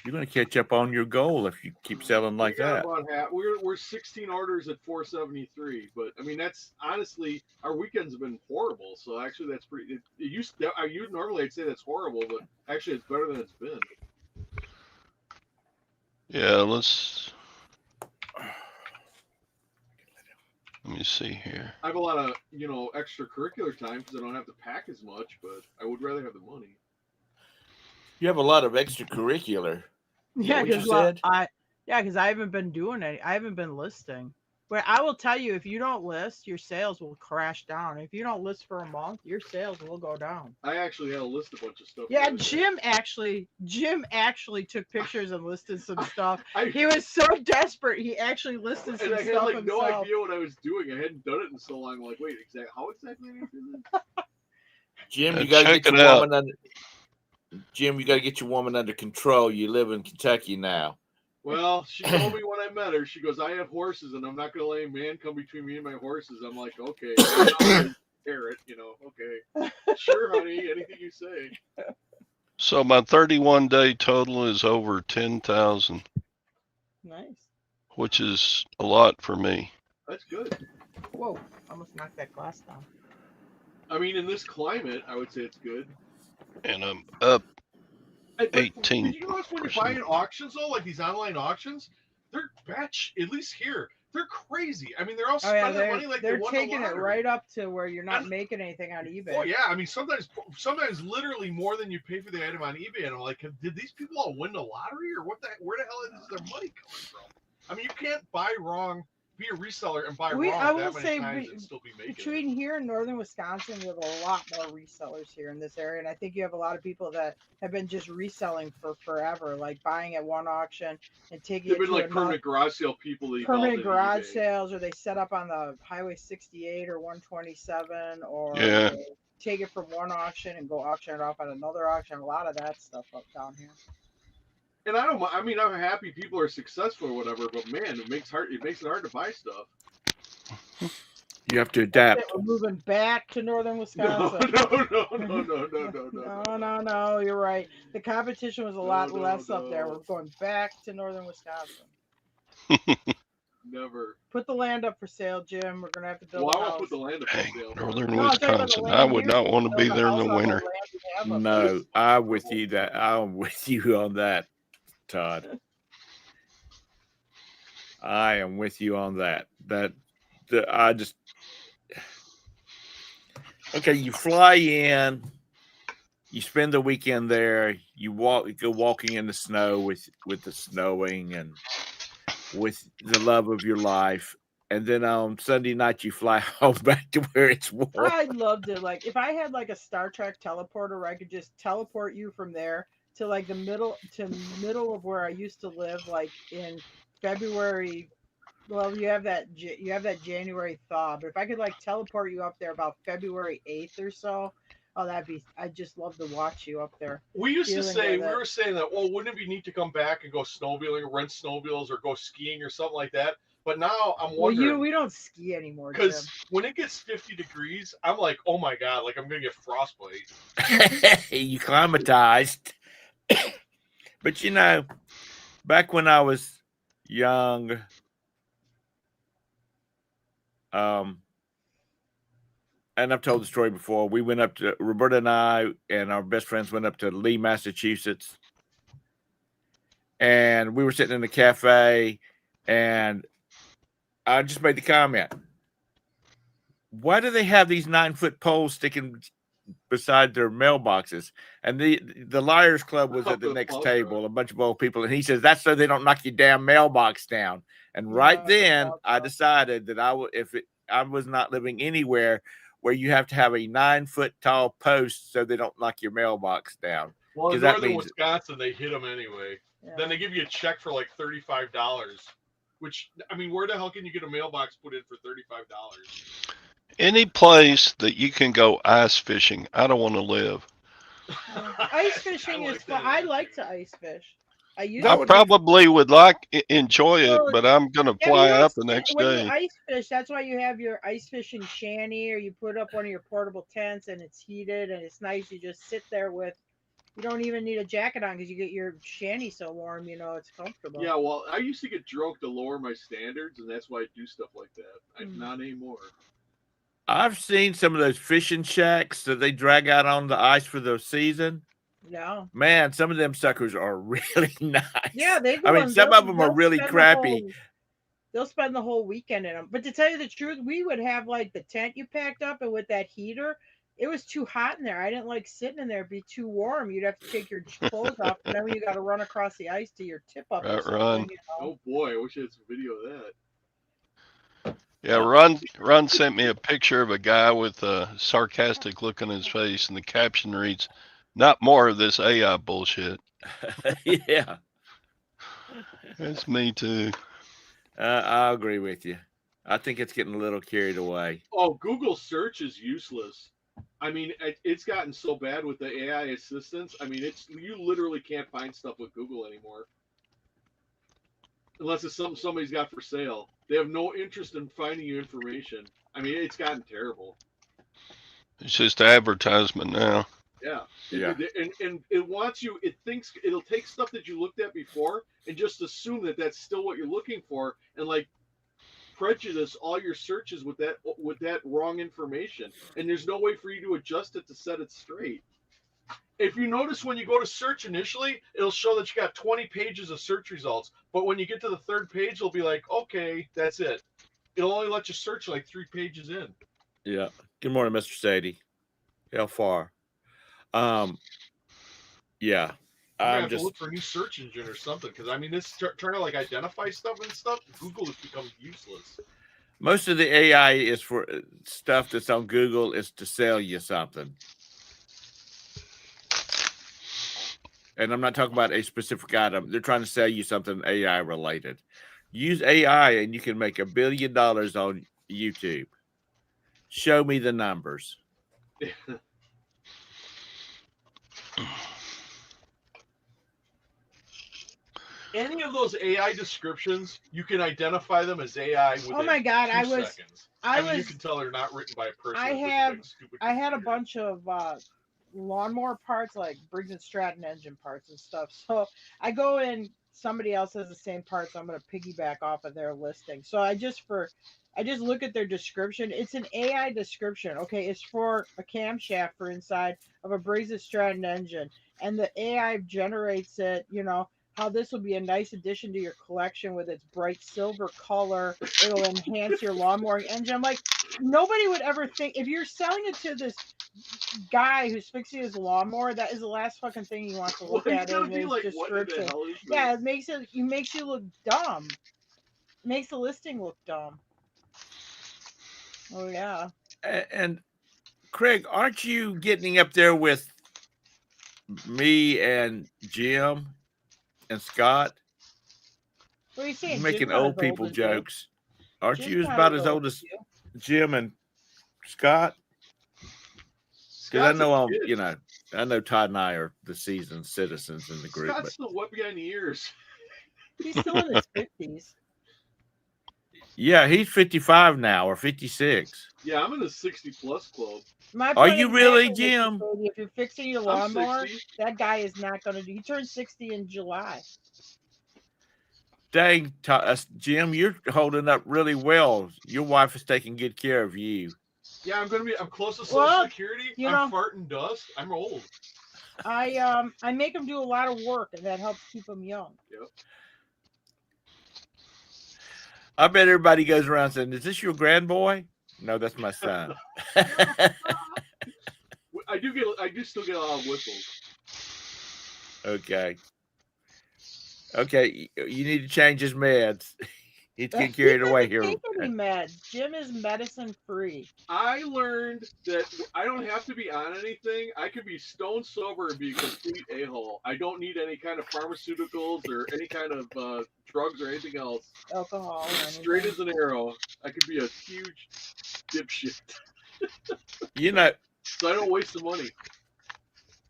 going to catch up on your goal if you keep selling like we got that. About half. We're 16 orders at 473, but I mean that's honestly our weekends have been horrible. So actually that's pretty. You normally I'd say that's horrible, but actually it's better than it's been. Yeah, let me see here. I have a lot of extracurricular time because I don't have to pack as much, but I would rather have the money. You have a lot of extracurricular. Yeah, what you because said? I haven't been doing it. I haven't been listing. But I will tell you, if you don't list, your sales will crash down. If you don't list for a month, your sales will go down. I actually had to list a bunch of stuff. Yeah, Jim actually took pictures and listed some stuff. I He was so desperate, he actually listed some and I had stuff like himself. no idea what I was doing. I hadn't done it in so long. I'm like, wait, how exactly did I do this? Jim, you got to check get it your out. woman under. Jim, you got to get your woman under control. You live in Kentucky now. Well, she told me when I met her, she goes, I have horses and I'm not going to let a man come between me and my horses. I'm like, okay, parrot, okay. Sure, honey, anything you say. So my 31-day total is over 10,000, Nice. which is a lot for me. That's good. Whoa, almost knocked that glass down. I mean, in this climate, I would say it's good. And I'm up. But 18%. Did you notice when you buy at auctions, though, like these online auctions, they're batch, at least here, they're crazy. I mean, they're all Oh yeah, spending money like they're they won taking the it lottery. right up to where you're not making anything on eBay. Oh yeah, I mean sometimes literally more than you pay for the item on eBay, and I'm like, did these people all win the lottery, or where the hell is their money coming from? I mean, you can't buy wrong, be a reseller and buy wrong I will that many say times and still be making between it. here and northern Wisconsin, we have a lot more resellers here in this area, and I think you have a lot of people that have been just reselling for forever, like buying at one auction and taking They've it been to like another. permanent garage sale people that Permanent garage eBay. sales, or they set up on the Highway 68 or 127, or Yeah. they take it from one auction and go auction it off at another auction. A lot of that stuff up down here. And I mean, I'm happy people are successful or whatever, but man, it makes it hard to buy stuff. You have to adapt. We're moving back to northern Wisconsin. No, you're right. The competition was a lot less up there. We're going back to northern Wisconsin. Never. Put the land up for sale, Jim. We're gonna have to build Well, a I won't house. put the land up for Dang, sale. northern No, I'm talking about the Wisconsin. land I would here. not want to be Build a there in house the on winter. land we have up No, there. I'm with you. I'm with you on that, Todd. I am with you on that. Okay. You fly in, you spend the weekend there. You go walking in the snow with the snowing and with the love of your life. And then on Sunday night, you fly home back to where it's warm. I'd love to, like, if I had like a Star Trek teleporter where I could just teleport you from there to like the middle of where I used to live, like in February. Well, you have that January thaw, but if I could like teleport you up there about February 8th or so, I'd just love to watch you up there. We were saying that, well, wouldn't it be neat to come back and go snowmobiling, rent snowmobiles, or go skiing or something like that? But now I'm wondering. Well, we don't ski anymore, because Jim. when it gets 50 degrees, I'm like, oh my god, like I'm gonna get frostbite. You climatized. But you know, back when I was young, and I've told the story before, we went up to, Roberta and I and our best friends went up to Lee, Massachusetts, and we were sitting in the cafe, and I just made the comment, why do they have these 9-foot poles sticking beside their mailboxes? And the Liars Club was at the next table, a bunch of old people, and he says, that's so they don't knock your damn mailbox down. And right then I decided that I was not living anywhere where you have to have a 9-foot tall post so they don't knock your mailbox down. Well, in 'Cause that northern means- Wisconsin, they hit them anyway. Yeah. Then they give you a check for like $35. Which, I mean, where the hell can you get a mailbox put in for $35? Any place that you can go ice fishing, I don't want to live. Ice fishing is fun. I like to ice fish. I used That I to. would be- probably would enjoy it, Well, but I'm gonna Yeah, fly you know out the what's- next when day. you ice fish, that's why you have your ice fishing shanty, or you put up one of your portable tents and it's heated and it's nice. You just sit there with. You don't even need a jacket on because you get your shanty so warm. You know it's comfortable. Yeah, well, I used to get drunk to lower my standards, and that's why I do stuff like that. Mm. Not anymore. I've seen some of those fishing shacks that they drag out on the ice for the season. Yeah. Man, some of them suckers are really nice. Yeah, they go. I mean, and some they'll- of them are they'll really spend the crappy. They'll spend the whole weekend in them. But to tell you the truth, we would have like the tent you packed up, and with that heater, it was too hot in there. I didn't like sitting in there; it'd be too warm. You'd have to take your clothes off, and then you got to run across the ice to your tip up. or Right, something, run. you know? Oh boy, I wish I had some video of that. Yeah, Ron sent me a picture of a guy with a sarcastic look on his face, and the caption reads, "Not more of this AI bullshit." Yeah, That's me too. I agree with you. I think it's getting a little carried away. Oh, Google search is useless. I mean, it's gotten so bad with the AI assistants. I mean, you literally can't find stuff with Google anymore, unless it's something somebody's got for sale. They have no interest in finding you information. I mean, it's gotten terrible. It's just advertisement now. Yeah. Yeah. And it wants you. It thinks it'll take stuff that you looked at before and just assume that that's still what you're looking for, and like prejudice all your searches with that wrong information. And there's no way for you to adjust it to set it straight. If you notice, when you go to search initially, it'll show that you got 20 pages of search results. But when you get to the third page, it'll be like, okay, that's it. It'll only let you search like 3 pages in. Yeah. Good morning, Mr. Sadie. How far? Yeah. I'm gonna I'm have to just look for a new search engine or something, because I mean, this trying to like identify stuff and stuff. Google has become useless. most of the AI is for stuff that's on Google is to sell you something. And I'm not talking about a specific item. They're trying to sell you something AI related. Use AI and you can make $1 billion on YouTube. Show me the numbers. Any of those AI descriptions, you can identify them as AI within Oh my God, 2 seconds. I mean, you was- can tell they're not written by a person. I It's written have- by a stupid I had a computer. bunch of lawnmower parts, like Briggs and Stratton engine parts and stuff. So I go in, somebody else has the same parts. I'm going to piggyback off of their listing. So I just look at their description. It's an AI description. Okay, it's for a camshaft for inside of a Briggs and Stratton engine, and the AI generates it. You know how this will be a nice addition to your collection with its bright silver color. It'll enhance your lawnmowing engine. I'm like, nobody would ever think, if you're selling it to this guy who's fixing his lawnmower, that is the last fucking thing he wants to Well, look he's at gonna in be his like, what in the description. hell is this? Yeah, it makes you look dumb. It makes the listing look dumb. Oh yeah. And Craig, aren't you getting up there with me and Jim and Scott? What are you saying? You're making Jim's not old as people as you. jokes. Aren't Jim's you not about as old as you. Jim and Scott? Because I Scott's know a kid. I know Todd and I are the seasoned citizens in the group. Scott's still wet behind the ears. He's still in his 50s. Yeah, he's 55 now or 56. Yeah, I'm in the 60+ club. My Are point you exactly, really, Mr. Jim? Cody, if you're fixing your I'm lawnmower, 60. that guy is not going to do. He turned 60 in July. Dang, Jim, you're holding up really well. Your wife is taking good care of you. Yeah, I'm close to Social Well, Security. you I'm know- farting dust. I'm old. I make him do a lot of work, and that helps keep him young. Yep. I bet everybody goes around saying, "Is this your grand boy?" No, that's my son. I do still get a lot of whistles. Okay. You need to change his meds. He's getting carried away He here. doesn't take any meds. Jim is medicine free. I learned that I don't have to be on anything. I could be stone sober and be a complete a-hole. I don't need any kind of pharmaceuticals or any kind of drugs or anything else. Alcohol. Straight as an arrow. I could be a huge dipshit. You know, So I don't waste the money.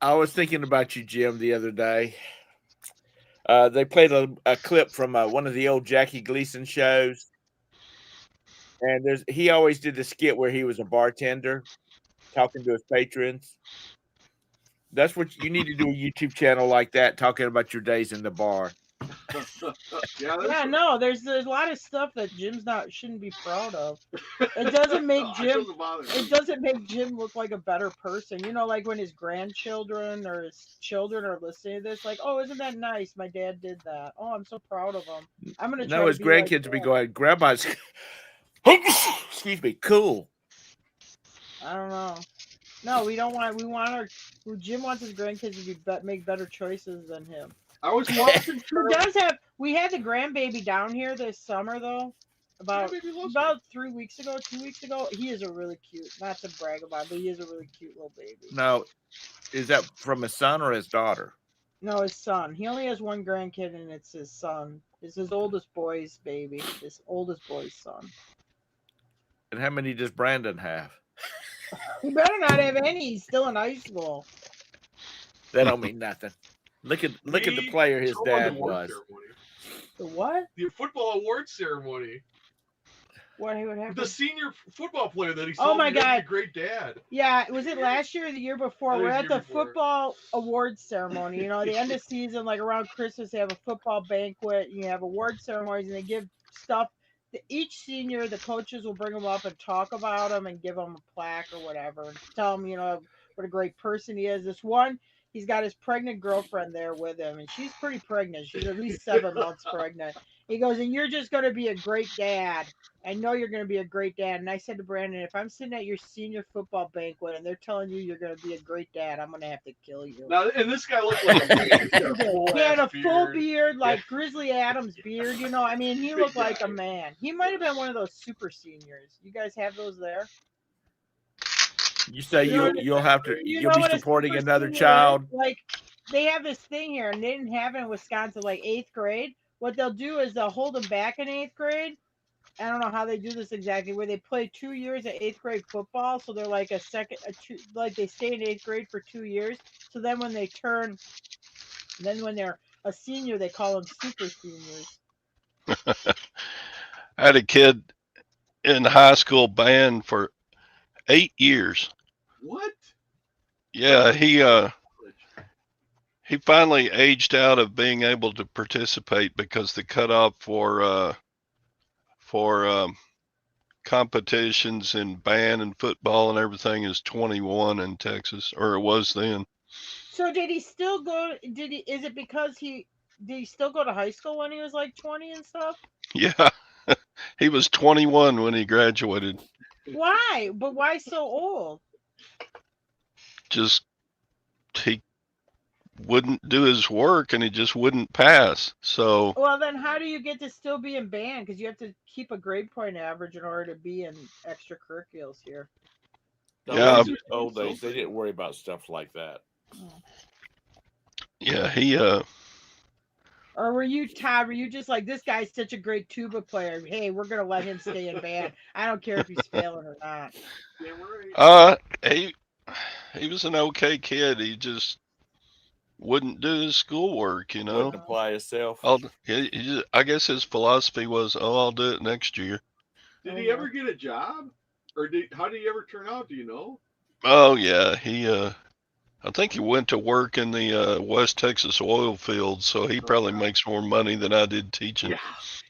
I was thinking about you, Jim, the other day. They played a clip from one of the old Jackie Gleason shows, and he always did the skit where he was a bartender talking to his patrons. That's what you need to do, a YouTube channel like that, talking about your days in the bar. Yeah, no, there's a lot of stuff that Jim's shouldn't be proud of. It doesn't make Jim. It doesn't make Jim look like a better person. You know, like when his grandchildren or his children are listening to this, like, oh, isn't that nice? My dad did that. Oh, I'm so proud of him. I'm gonna try. No, his grandkids will be going, Grandma's. Excuse me, cool. I don't know. No, we don't want. We want our. Jim wants his grandkids to make better choices than him. I was watching. We had the grandbaby down here this summer though. About 2 weeks ago. He is a really cute. Not to brag about it, but he is a really cute little baby. Now, is that from his son or his daughter? No, his son. He only has one grandkid, and it's his son. It's his oldest boy's baby. His oldest boy's son. And how many does Brandon have? He better not have any. He's still in high school. That don't mean nothing. Look at the player his dad was. The what? The football award ceremony. What he would have? The senior football player that he saw. Oh my God! A great dad. Yeah, was it last year or the year before? We're at the football awards ceremony. You know, the end of season, like around Christmas, they have a football banquet. You have award ceremonies, and they give stuff. Each senior, the coaches will bring them up and talk about them and give them a plaque or whatever, and tell them, you know, what a great person he is. This one, he's got his pregnant girlfriend there with him, and she's pretty pregnant. She's at least 7 months pregnant. He goes, and you're just going to be a great dad. I know you're going to be a great dad. And I said to Brandon, if I'm sitting at your senior football banquet and they're telling you you're going to be a great dad, I'm going to have to kill you. Now, and this guy looked like a man. He had a full beard, like Grizzly Adams beard. You know, I mean, he looked like a man. He might have been one of those super seniors. You guys have those there? You say you'll have to you'll be supporting another child. Like they have this thing here, and they didn't have it in Wisconsin, like 8th grade. What they'll do is they'll hold them back in 8th grade. I don't know how they do this exactly, where they play 2 years of 8th grade football, so they're like like they stay in 8th grade for 2 years. So then when when they're a senior, they call them super seniors. I had a kid in high school band for 8 years. What? Yeah, he finally aged out of being able to participate because the cutoff for competitions in band and football and everything is 21 in Texas, or it was then. So did he still go? Is it because did he still go to high school when he was like 20 and stuff? Yeah, he was 21 when he graduated. Why? But why so old? Just he wouldn't do his work and he just wouldn't pass. So well, then how do you get to still be in band? Because you have to keep a grade point average in order to be in extracurriculars here. Yeah, old days they didn't worry about stuff like that. Yeah, he Or were you, Todd? Were you just like, this guy's such a great tuba player? Hey, we're gonna let him stay in band. I don't care if he's failing or not. He was an okay kid. He just wouldn't do his schoolwork, you know. Wouldn't apply himself. I guess his philosophy was, I'll do it next year. Did he ever get a job, or how did he ever turn out? Do you know? Oh yeah, I think he went to work in the West Texas oil fields, so he probably makes more money than I did teaching. Yeah.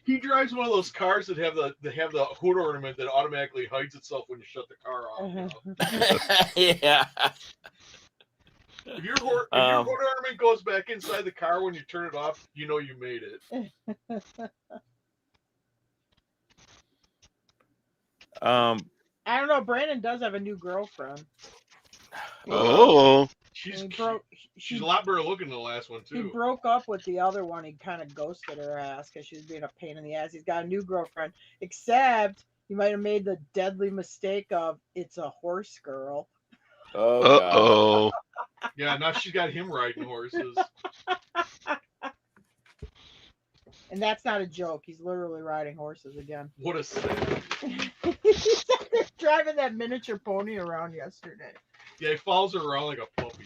He drives one of those cars that have the hood ornament that automatically hides itself when you shut the car off. You know? Yeah. If your hood ornament goes back inside the car when you turn it off, you know you made it. I don't know. Brandon does have a new girlfriend. Oh. She's He cute. broke. She's a lot better looking than the last one He too. broke up with the other one. He kind of ghosted her ass because she was being a pain in the ass. He's got a new girlfriend. Except he might have made the deadly mistake of it's a horse girl. Oh Uh God. oh. Yeah, now she's got him riding horses. And that's not a joke. He's literally riding horses again. What a sad. He's driving that miniature pony around yesterday. Yeah, he follows her around like a puppy.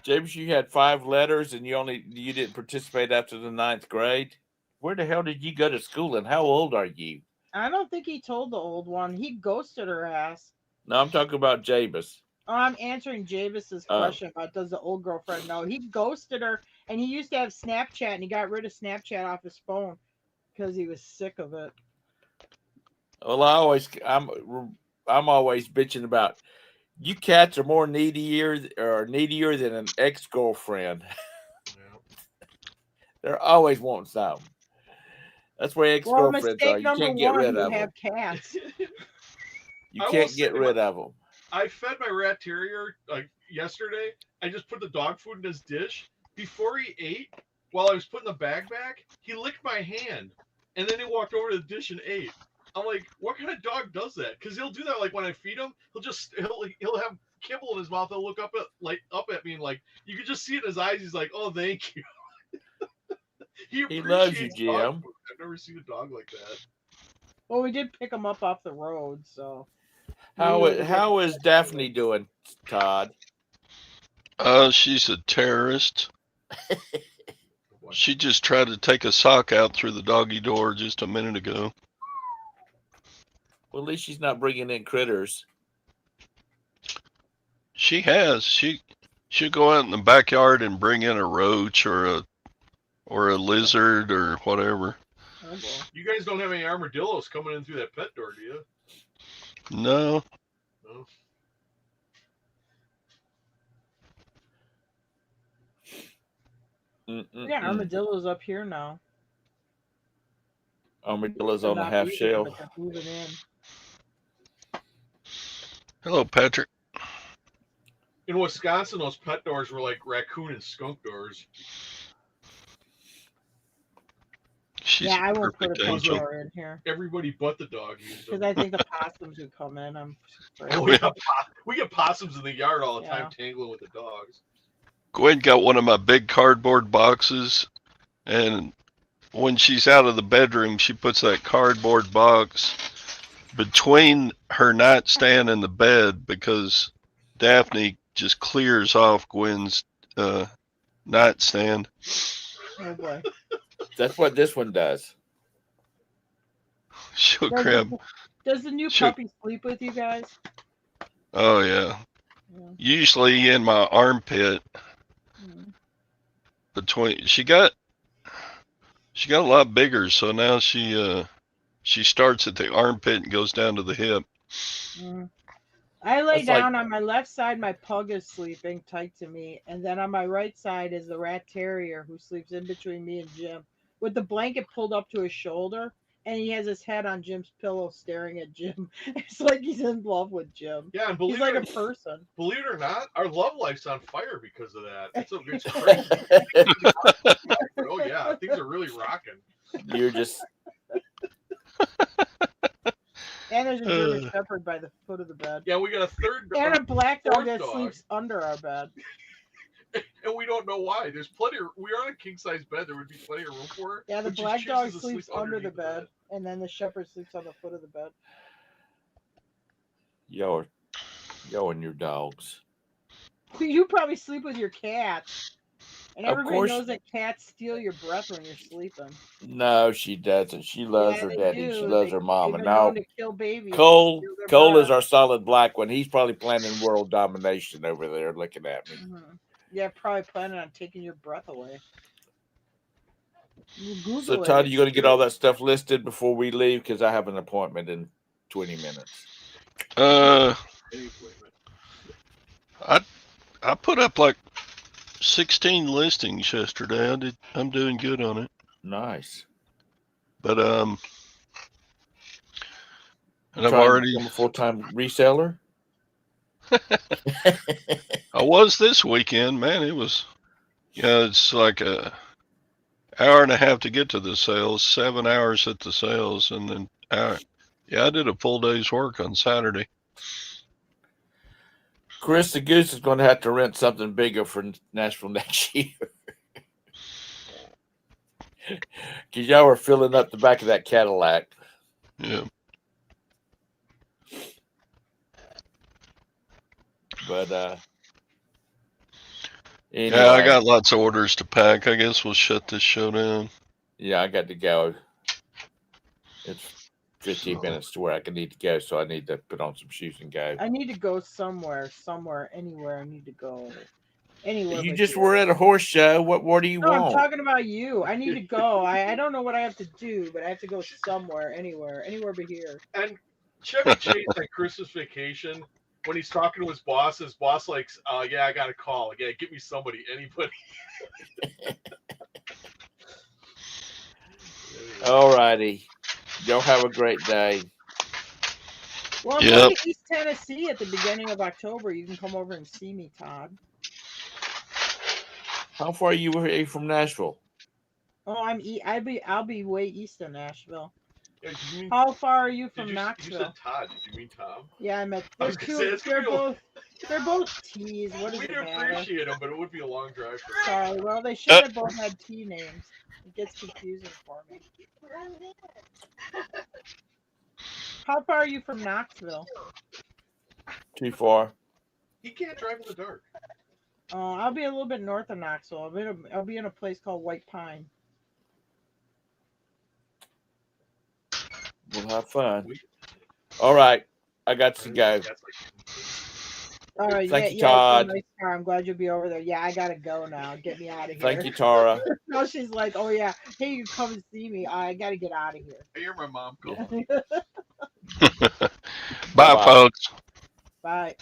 James, you had 5 letters and you didn't participate after the 9th grade. Where the hell did you go to school and how old are you? I don't think he told the old one. He ghosted her ass. No, I'm talking about Jabus. Oh, I'm answering Javis's Oh. question about does the old girlfriend know? He ghosted her, and he used to have Snapchat, and he got rid of Snapchat off his phone because he was sick of it. Well, I'm always bitching about you cats are more needier than an ex-girlfriend. Yeah. They're always wanting something. That's where ex-girlfriends are. Mistake You number can't get one, rid you of them. have cats. You I will can't say get rid of them. I fed my rat terrier like yesterday. I just put the dog food in his dish. Before he ate, while I was putting the bag back, he licked my hand, and then he walked over to the dish and ate. I'm like, what kind of dog does that? Because he'll do that. Like when I feed him, he'll have kibble in his mouth. He'll look up at me and like you can just see it in his eyes. He's like, oh, thank you. He loves you, appreciates dog Jim. food. I've never seen a dog like that. Well, we did pick him up off the road, so. How is Daphne doing, Todd? She's a terrorist. She just tried to take a sock out through the doggy door just a minute ago. Well, at least she's not bringing in critters. She has. She'll go out in the backyard and bring in a roach or a lizard or whatever. Oh, boy. You guys don't have any armadillos coming in through that pet door, do you? No. No. Yeah, armadillos up here now. Armadillos They're on the not half leaving, shell. but they're moving in. Hello, Patrick. In Wisconsin, those pet doors were like raccoon and skunk doors. She's Yeah, I a won't put a perfect pet angel. door in here Everybody but the dog used because them. I think the possums would come in. I'm afraid. We get possums in the yard all the Yeah. time tangling with the dogs. Gwen got one of my big cardboard boxes, and when she's out of the bedroom, she puts that cardboard box between her nightstand and the bed because Daphne just clears off Gwen's nightstand. Oh boy. That's what this one does. She'll grab. Does the new Sure. puppy sleep with you guys? Oh yeah. Yeah. Usually in my armpit. Mm. Between she got a lot bigger, so now she starts at the armpit and goes down to the hip. Mm. I lay That's like- down on my left side, my pug is sleeping tight to me, and then on my right side is the rat terrier who sleeps in between me and Jim with the blanket pulled up to his shoulder, and he has his head on Jim's pillow staring at Jim. It's like he's in love with Jim. Yeah, and He's believe like a it, person. believe it or not, our love life's on fire because of that. It's crazy. Oh yeah, things are really rocking. You're just And there's a German Shepherd by the foot of the bed. Yeah, we got a third And a black dog fourth that dog. sleeps under our bed. And we don't know why. There's plenty of, we're on a king size bed. There would be plenty of room for her. Yeah, the but she black dog chooses to sleeps sleep under the underneath bed, and then the shepherd sleeps on the foot of the bed. y'all and your dogs. You probably sleep with your cat. And Of everybody course. knows that cats steal your breath when you're sleeping. No, she doesn't. She loves Yeah, her they daddy. do. She loves her mama. They've been Now known to kill babies. Cole steal their is breath. our solid black one. He's probably planning world domination over there looking at me. Mhm. Yeah, probably planning on taking your breath away. You Google So it. Todd, are you going to get all that stuff listed before we leave? Because I have an appointment in 20 minutes. I put up like 16 listings yesterday. I'm doing good on it. Nice. But and I've Trying to already become a full-time reseller. I was this weekend, man. It was, it's like a hour and a half to get to the sales, 7 hours at the sales, and then yeah, I did a full day's work on Saturday. Chris the Goose is going to have to rent something bigger for Nashville next year. Because y'all were filling up the back of that Cadillac. Yeah. But anyway, Yeah, I got lots of orders to pack. I guess we'll shut this show down. yeah, I got to go. It's 15 minutes to where I can need to go, so I need to put on some shoes and go. I need to go somewhere, anywhere. I need to go anywhere. You but just here. were at a horse show. What more do you No, I'm want? talking about you. I need to go. I don't know what I have to do, but I have to go somewhere, anywhere but here. And Chevy Chase at Christmas vacation, when he's talking to his boss like, yeah, I got a call. Yeah, get me somebody, anybody. All righty. Y'all have a great day. Well, I'm going to East Tennessee at the beginning of October. You can come over and see me, Todd. How far are you away from Nashville? Oh, I'll be way east of Nashville. Yeah, how far are you from Knoxville? You said Todd. Did you mean Tom? Yeah, I meant they're both T's. What does it matter? We'd appreciate them, but it would be a long drive for them. Sorry. Well, they should have both had T names. It gets confusing for me. How far are you from Knoxville? Too far. He can't drive in the dark. I'll be a little bit north of Knoxville. I'll be in a place called White Pine. We'll have fun. All right. I got to go. All right. Thank you, Todd. Nice car. I'm glad you'll be over there. Yeah, I got to go now. Get me out of here. Thank you, Tara. No, she's like, oh, yeah. Hey, you come and see me. I got to get out of here. I hear my mom calling. Bye, folks. Bye.